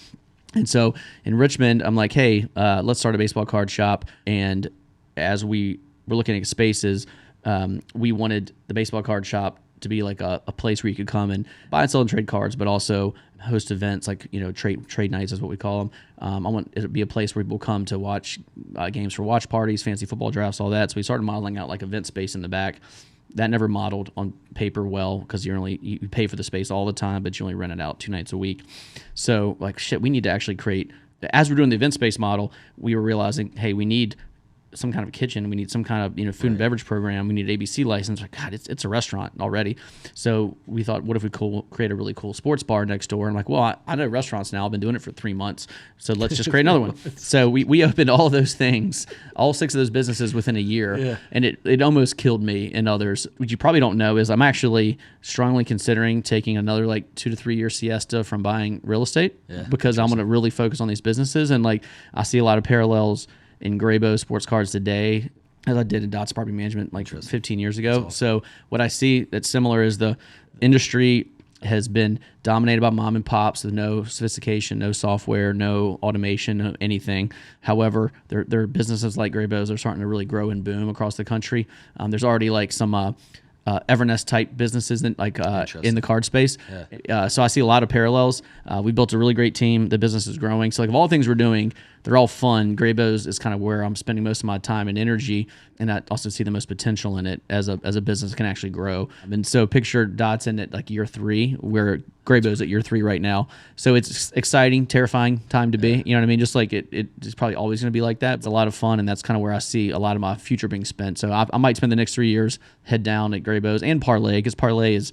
And so in Richmond, I'm like, hey, let's start a baseball card shop. And as we were looking at spaces, we wanted the baseball card shop to be like a place where you could come and buy and sell and trade cards, but also host events like trade nights is what we call them. I want it to be a place where people come to watch games for watch parties, fancy football drafts, all that. So we started modeling out like event space in the back. That never modeled on paper well, because you pay for the space all the time, but you only rent it out 2 nights a week. So like shit, we need to actually create. As we're doing the event space model, we were realizing, hey, we need some kind of a kitchen. We need some kind of food and beverage program. We need an ABC license. Like, God, it's a restaurant already. So we thought, what if we create a really cool sports bar next door? And I'm like, well, I know restaurants now. I've been doing it for 3 months. So let's just create another one. So we opened all those things, all 6 of those businesses within a year. Yeah. And it almost killed me and others. What you probably don't know is I'm actually strongly considering taking another like 2 to 3 year siesta from buying real estate, because I'm going to really focus on these businesses. And like, I see a lot of parallels in Graybo sports cards today, as I did in Dodson Property Management like 15 years ago. Awesome. So what I see that's similar is the industry has been dominated by mom and pops with no sophistication, no software, no automation, no anything. However, there are businesses like Graybo's are starting to really grow and boom across the country. There's already like some Evernest type businesses in the card space. Yeah. So I see a lot of parallels. We built a really great team. The business is growing. So like of all the things we're doing, they're all fun. Graybo's is kind of where I'm spending most of my time and energy, and I also see the most potential in it as a business can actually grow. And so picture Dodson at like year 3, where Graybo's at year 3 right now. So it's exciting, terrifying time to be. You know what I mean? Just like it's probably always going to be like that. It's a lot of fun, and that's kind of where I see a lot of my future being spent. So I might spend the next 3 years head down at Graybo's and Parlay, because Parlay is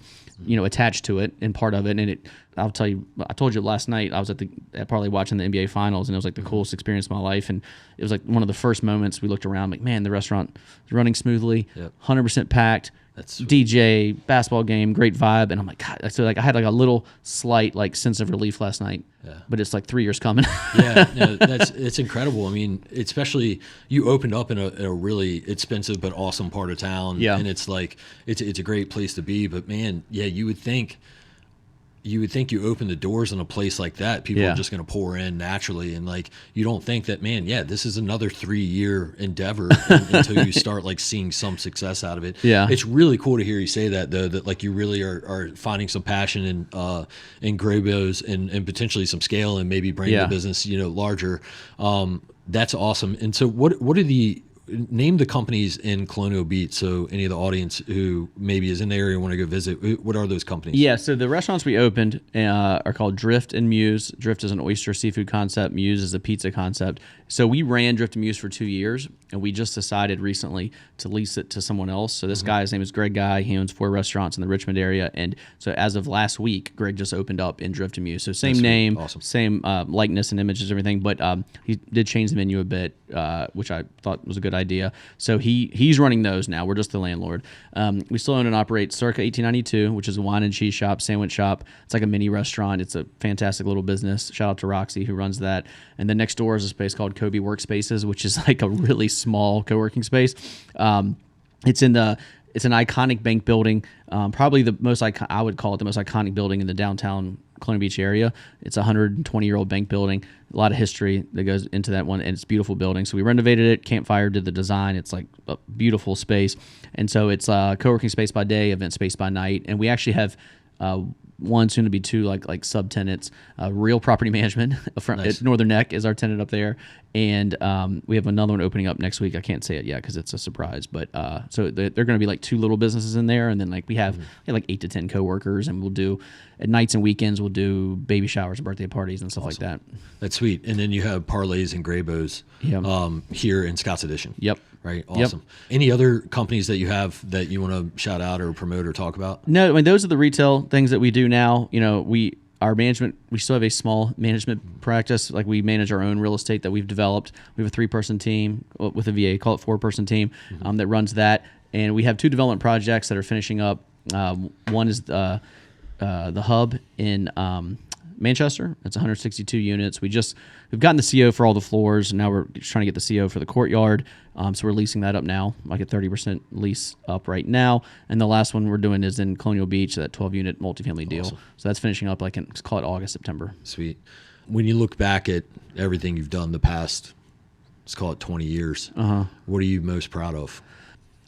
attached to it and part of it. And I'll tell you, I told you last night I was at Parlay watching the NBA Finals, and it was like the coolest experience of my life. And it was like one of the first moments we looked around, like, man, the restaurant is running smoothly, 100% packed. That's DJ, basketball game, great vibe. And I'm like, God, so like I had like a little slight like sense of relief last night. Yeah. But it's like 3 years coming. It's incredible. I mean, especially you opened up in a really expensive but awesome part of town. Yeah. And it's like it's a great place to be. But man, you would think you open the doors in a place like that, people are just going to pour in naturally, and like you don't think that, man, this is another 3-year endeavor until you start like seeing some success out of it. Yeah, it's really cool to hear you say that, though, that like you really are finding some passion in Graybo's and potentially some scale, and maybe bringing the business larger. That's awesome. And so what are the name the companies in Colonial Beach, so any of the audience who maybe is in the area and want to go visit, what are those companies? Yeah, so the restaurants we opened are called Drift and Muse. Drift is an oyster seafood concept. Muse is a pizza concept. So we ran Drift and Muse for 2 years, and we just decided recently to lease it to someone else. So this guy, his name is Greg Guy. He owns 4 restaurants in the Richmond area. And so as of last week, Greg just opened up in Drift and Muse. So same name, awesome. Same likeness and images, everything. But he did change the menu a bit, which I thought was a good idea. So he's running those now. We're just the landlord. We still own and operate Circa 1892, which is a wine and cheese shop, sandwich shop. It's like a mini restaurant. It's a fantastic little business. Shout out to Roxy, who runs that. And then next door is a space called Kobe Workspaces, which is like a really small co-working space. It's an iconic bank building, probably the most I would call it the most iconic building in the downtown Colonial Beach area. It's a 120-year-old bank building. A lot of history that goes into that one, and it's a beautiful building. So we renovated it. Campfire did the design. It's like a beautiful space. And so it's a co-working space by day, event space by night. And we actually have one, soon to be two, like subtenants. Real Property Management at Northern Neck is our tenant up there, and we have another one opening up next week. I can't say it yet because it's a surprise, but so they're going to be like two little businesses in there, and then like we have like 8 to 10 coworkers, and we'll do at nights and weekends we'll do baby showers and birthday parties and stuff like that. That's sweet. And then you have Parlays and Graybows here in Scotts Addition. Yep. Right. Awesome. Yep. Any other companies that you have that you want to shout out or promote or talk about? No, I mean, those are the retail things that we do now. You know, our management, we still have a small management practice. Like we manage our own real estate that we've developed. We have a 3-person team with a VA, call it 4-person team that runs that. And we have 2 development projects that are finishing up. One is the hub in Manchester. It's 162 units. We've gotten the CO for all the floors, and now we're trying to get the CO for the courtyard. So we're leasing that up now, like a 30% lease up right now. And the last one we're doing is in Colonial Beach, that 12-unit multifamily deal. Awesome. So that's finishing up like let's call it August, September. Sweet. When you look back at everything you've done the past, let's call it 20 years, what are you most proud of?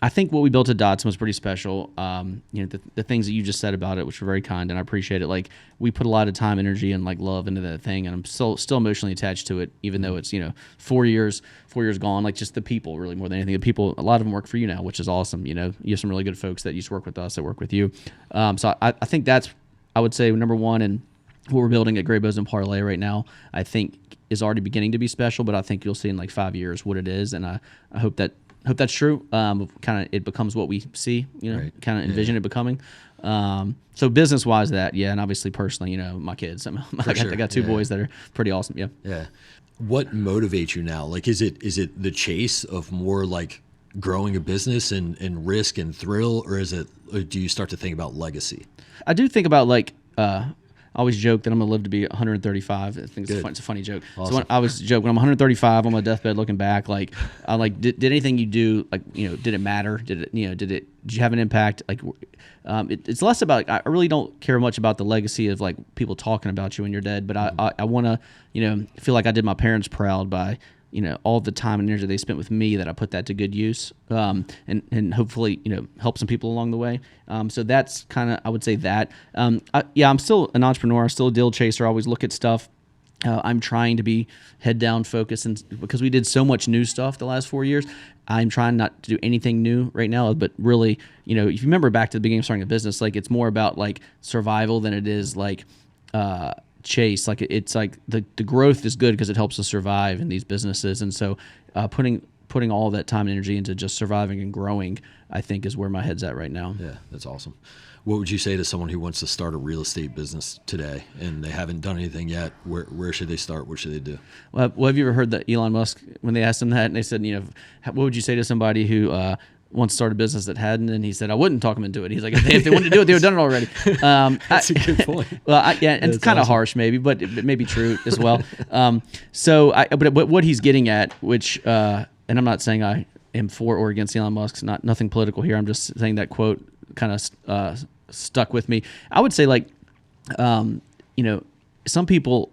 I think what we built at Dodson was pretty special. You know, the things that you just said about it, which were very kind, and I appreciate it. Like we put a lot of time, energy, and like love into that thing, and I'm still emotionally attached to it, even though it's 4 years gone. Like just the people, really more than anything. The people, a lot of them work for you now, which is awesome. You know, you have some really good folks that used to work with us that work with you. So I think that's, I would say, number one, and what we're building at Graybows and Parlay right now, I think is already beginning to be special. But I think you'll see in like 5 years what it is, and I hope that's true. Kind of it becomes what we see, right. Kind of envision it becoming. So business wise, and obviously personally, my kids. I got 2 boys that are pretty awesome. Yeah. Yeah. What motivates you now? Like, is it the chase of more like growing a business and risk and thrill, or do you start to think about legacy? I do think about like, I always joke that I'm going to live to be 135. I think it's a funny joke. Awesome. So when I was joking, when I'm 135 on my deathbed looking back, like, did anything you do, like, did it matter? Did you have an impact? Like, it's less about, I really don't care much about the legacy of like people talking about you when you're dead, but I want to, feel like I did my parents proud by, all the time and energy they spent with me, that I put that to good use, and hopefully, help some people along the way. So that's kind of, I would say that. I'm still an entrepreneur. I'm still a deal chaser. I always look at stuff. I'm trying to be head down focused, and because we did so much new stuff the last 4 years, I'm trying not to do anything new right now. But really, if you remember back to the beginning of starting a business, like it's more about like survival than it is like, chase. Like it's like the growth is good because it helps us survive in these businesses, and so putting all that time and energy into just surviving and growing, I think, is where my head's at right now. Yeah, that's awesome. What would you say to someone who wants to start a real estate business today and they haven't done anything yet? Where should they start? What should they do? Well, have you ever heard that Elon Musk, when they asked him that, and they said, what would you say to somebody who once started a business that hadn't? And he said, I wouldn't talk them into it. He's like, if they wanted to do it, they would have done it already. That's a good point. Well, and it's kind of harsh maybe, but it may be true as well. But what he's getting at, which, and I'm not saying I am for or against Elon Musk, nothing political here. I'm just saying that quote kind of stuck with me. I would say some people,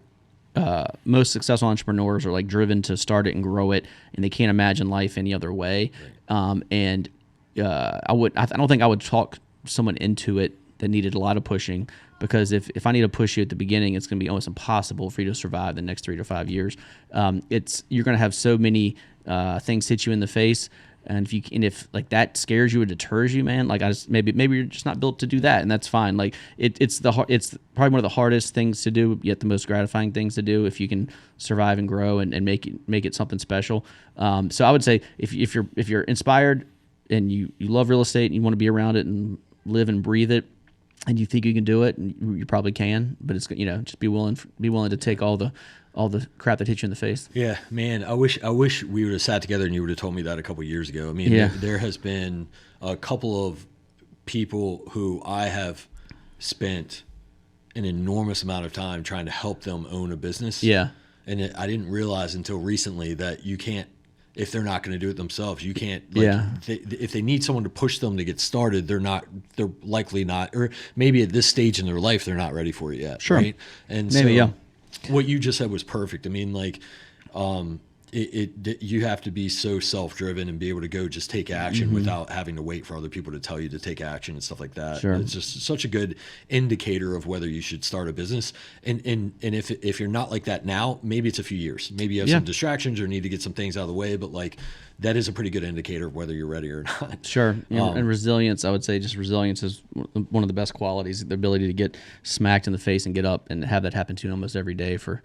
most successful entrepreneurs are like driven to start it and grow it, and they can't imagine life any other way. Right. I don't think I would talk someone into it that needed a lot of pushing, because if I need to push you at the beginning, it's going to be almost impossible for you to survive the next 3 to 5 years. You're going to have so many things hit you in the face. And if like that scares you or deters you, man, like maybe you're just not built to do that, and that's fine. Like it's probably one of the hardest things to do, yet the most gratifying things to do if you can survive and grow and make it something special. So I would say if you're inspired and you love real estate and you want to be around it and live and breathe it, and you think you can do it, and you probably can, but it's just be willing to take all the crap that hits you in the face. Yeah, man, I wish we would have sat together and you would have told me that a couple of years ago. I mean, there has been a couple of people who I have spent an enormous amount of time trying to help them own a business. Yeah. And I didn't realize until recently that you can't, if they're not going to do it themselves, you can't. If they need someone to push them to get started, they're likely not, or maybe at this stage in their life, they're not ready for it yet. Sure. Right? And maybe, so, what you just said was perfect. I mean, like, you have to be so self-driven and be able to go just take action without having to wait for other people to tell you to take action and stuff like that. Sure. It's just such a good indicator of whether you should start a business. And if you're not like that now, maybe it's a few years. Maybe you have some distractions or need to get some things out of the way, but like that is a pretty good indicator of whether you're ready or not. Sure. And resilience, I would say just resilience is one of the best qualities, the ability to get smacked in the face and get up and have that happen to you almost every day for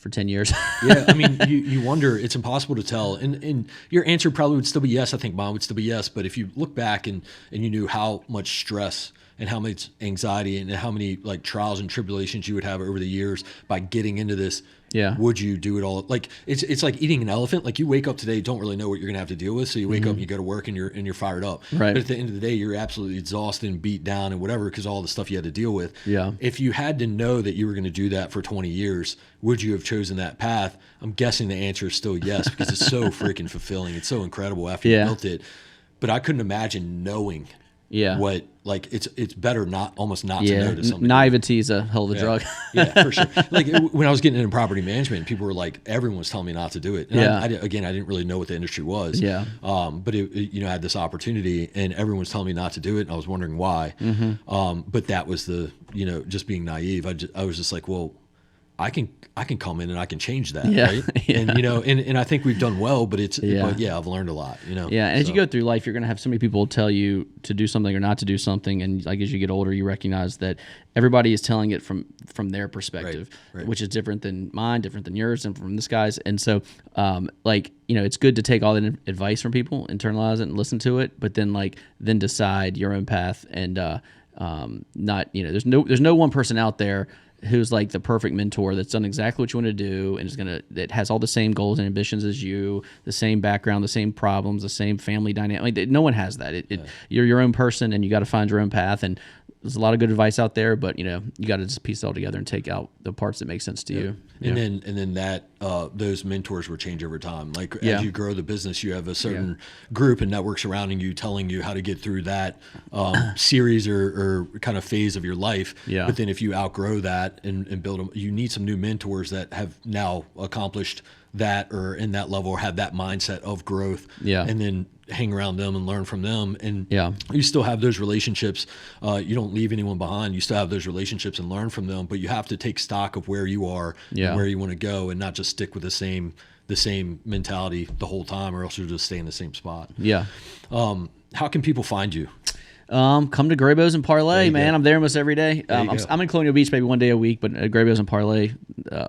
10 years. Yeah, I mean, you wonder, it's impossible to tell. And your answer probably would still be yes. I think mine would still be yes. But if you look back and you knew how much stress and how much anxiety and how many like trials and tribulations you would have over the years by getting into this, would you do it all? Like it's like eating an elephant. Like you wake up today, don't really know what you're gonna have to deal with. So you wake up and you go to work and you're fired up. Right. But at the end of the day, you're absolutely exhausted and beat down and whatever because all the stuff you had to deal with. Yeah. If you had to know that you were gonna do that for 20 years, would you have chosen that path? I'm guessing the answer is still yes because it's so freaking fulfilling. It's so incredible after you built it. But I couldn't imagine knowing what, like it's better almost not to know to somebody. Naivety is a hell of a drug. Yeah, for sure. Like when I was getting into property management, people were like, everyone was telling me not to do it. And I didn't really know what the industry was. Yeah. But I had this opportunity and everyone was telling me not to do it. And I was wondering why. But that was just being naive. I was just like, well, I can come in and I can change that, right? And I think we've done well, but I've learned a lot, Yeah, and as you go through life, you're going to have so many people tell you to do something or not to do something, and like as you get older, you recognize that everybody is telling it from their perspective, right. Which is different than mine, different than yours, and from this guy's. And so, it's good to take all that advice from people, internalize it, and listen to it, but then decide your own path, and not there's no one person out there who's like the perfect mentor that's done exactly what you want to do and that has all the same goals and ambitions as you, the same background, the same problems, the same family dynamic. Like, no one has that. You're your own person and you got to find your own path. And there's a lot of good advice out there, but you got to just piece it all together and take out the parts that make sense to you. And then that those mentors will change over time. Like as you grow the business, you have a certain group and network surrounding you, telling you how to get through that series or kind of phase of your life. Yeah. But then if you outgrow that and build them, you need some new mentors that have now accomplished that or in that level or have that mindset of growth. Yeah. And then hang around them and learn from them. And you still have those relationships. You don't leave anyone behind. You still have those relationships and learn from them, but you have to take stock of where you are and where you want to go and not just stick with the same mentality the whole time or else you'll just stay in the same spot. Yeah. How can people find you? Come to Graybo's and Parlay, man. I'm there almost every day. I'm in Colonial Beach maybe one day a week, but Graybo's and Parlay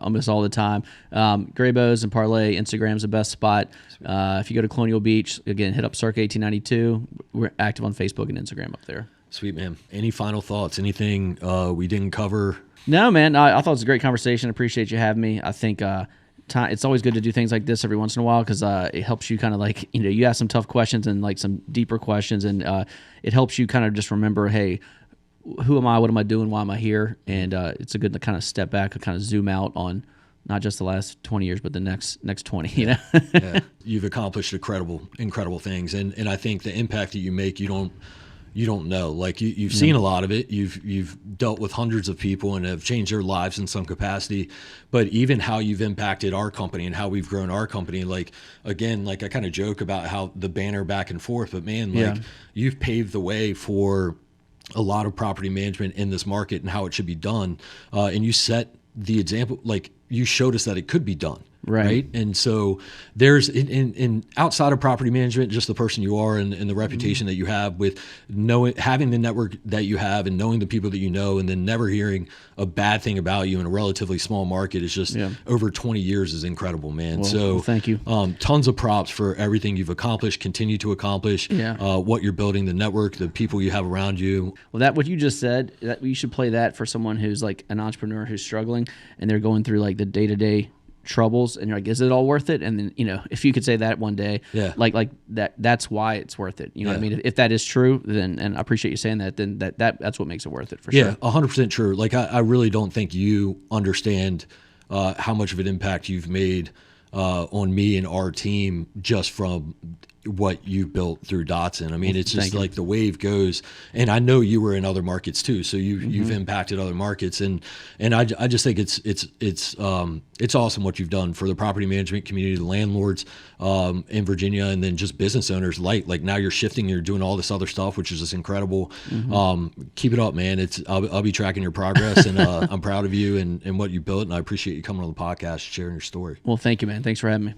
almost all the time. Graybo's and Parlay, Instagram's the best spot. If you go to Colonial Beach, again, hit up Circa 1892. We're active on Facebook and Instagram up there. Sweet, man. Any final thoughts? Anything we didn't cover? No, man. I thought it was a great conversation. Appreciate you having me. I think it's always good to do things like this every once in a while because it helps you kind of you ask some tough questions and like some deeper questions, and it helps you kind of just remember, hey, who am I? What am I doing? Why am I here? And it's a good to kind of step back and kind of zoom out on not just the last 20 years, but the next 20. Yeah. You've accomplished incredible things, and I think the impact that you make, you don't know. Like you've seen a lot of it. You've dealt with hundreds of people and have changed their lives in some capacity. But even how you've impacted our company and how we've grown our company, I kind of joke about how the banner back and forth, but man, you've paved the way for a lot of property management in this market and how it should be done. And you set the example, you showed us that it could be done. Right. And so there's in outside of property management, just the person you are and the reputation that you have with having the network that you have and knowing the people that you know, and then never hearing a bad thing about you in a relatively small market is just over 20 years is incredible, man. Well, so thank you. Tons of props for everything you've accomplished, continue to accomplish, what you're building, the network, the people you have around you. Well, that what you just said, that you should play that for someone who's like an entrepreneur who's struggling and they're going through like the day-to-day troubles, and you're like, is it all worth it? And then if you could say that one day, like that's why it's worth it. You know what I mean? If that is true, then, and I appreciate you saying that, then that's what makes it worth it for sure. Yeah, 100% true. I really don't think you understand how much of an impact you've made on me and our team just from what you've built through Dodson. I mean, it's just like the wave goes, and I know you were in other markets too, so you've impacted other markets, and I just think it's awesome what you've done for the property management community, the landlords in Virginia, and then just business owners. Like now you're shifting, you're doing all this other stuff, which is just incredible. Keep it up, man. I'll be tracking your progress, and I'm proud of you and what you built, and I appreciate you coming on the podcast, sharing your story. Well, thank you, man. Thanks for having me.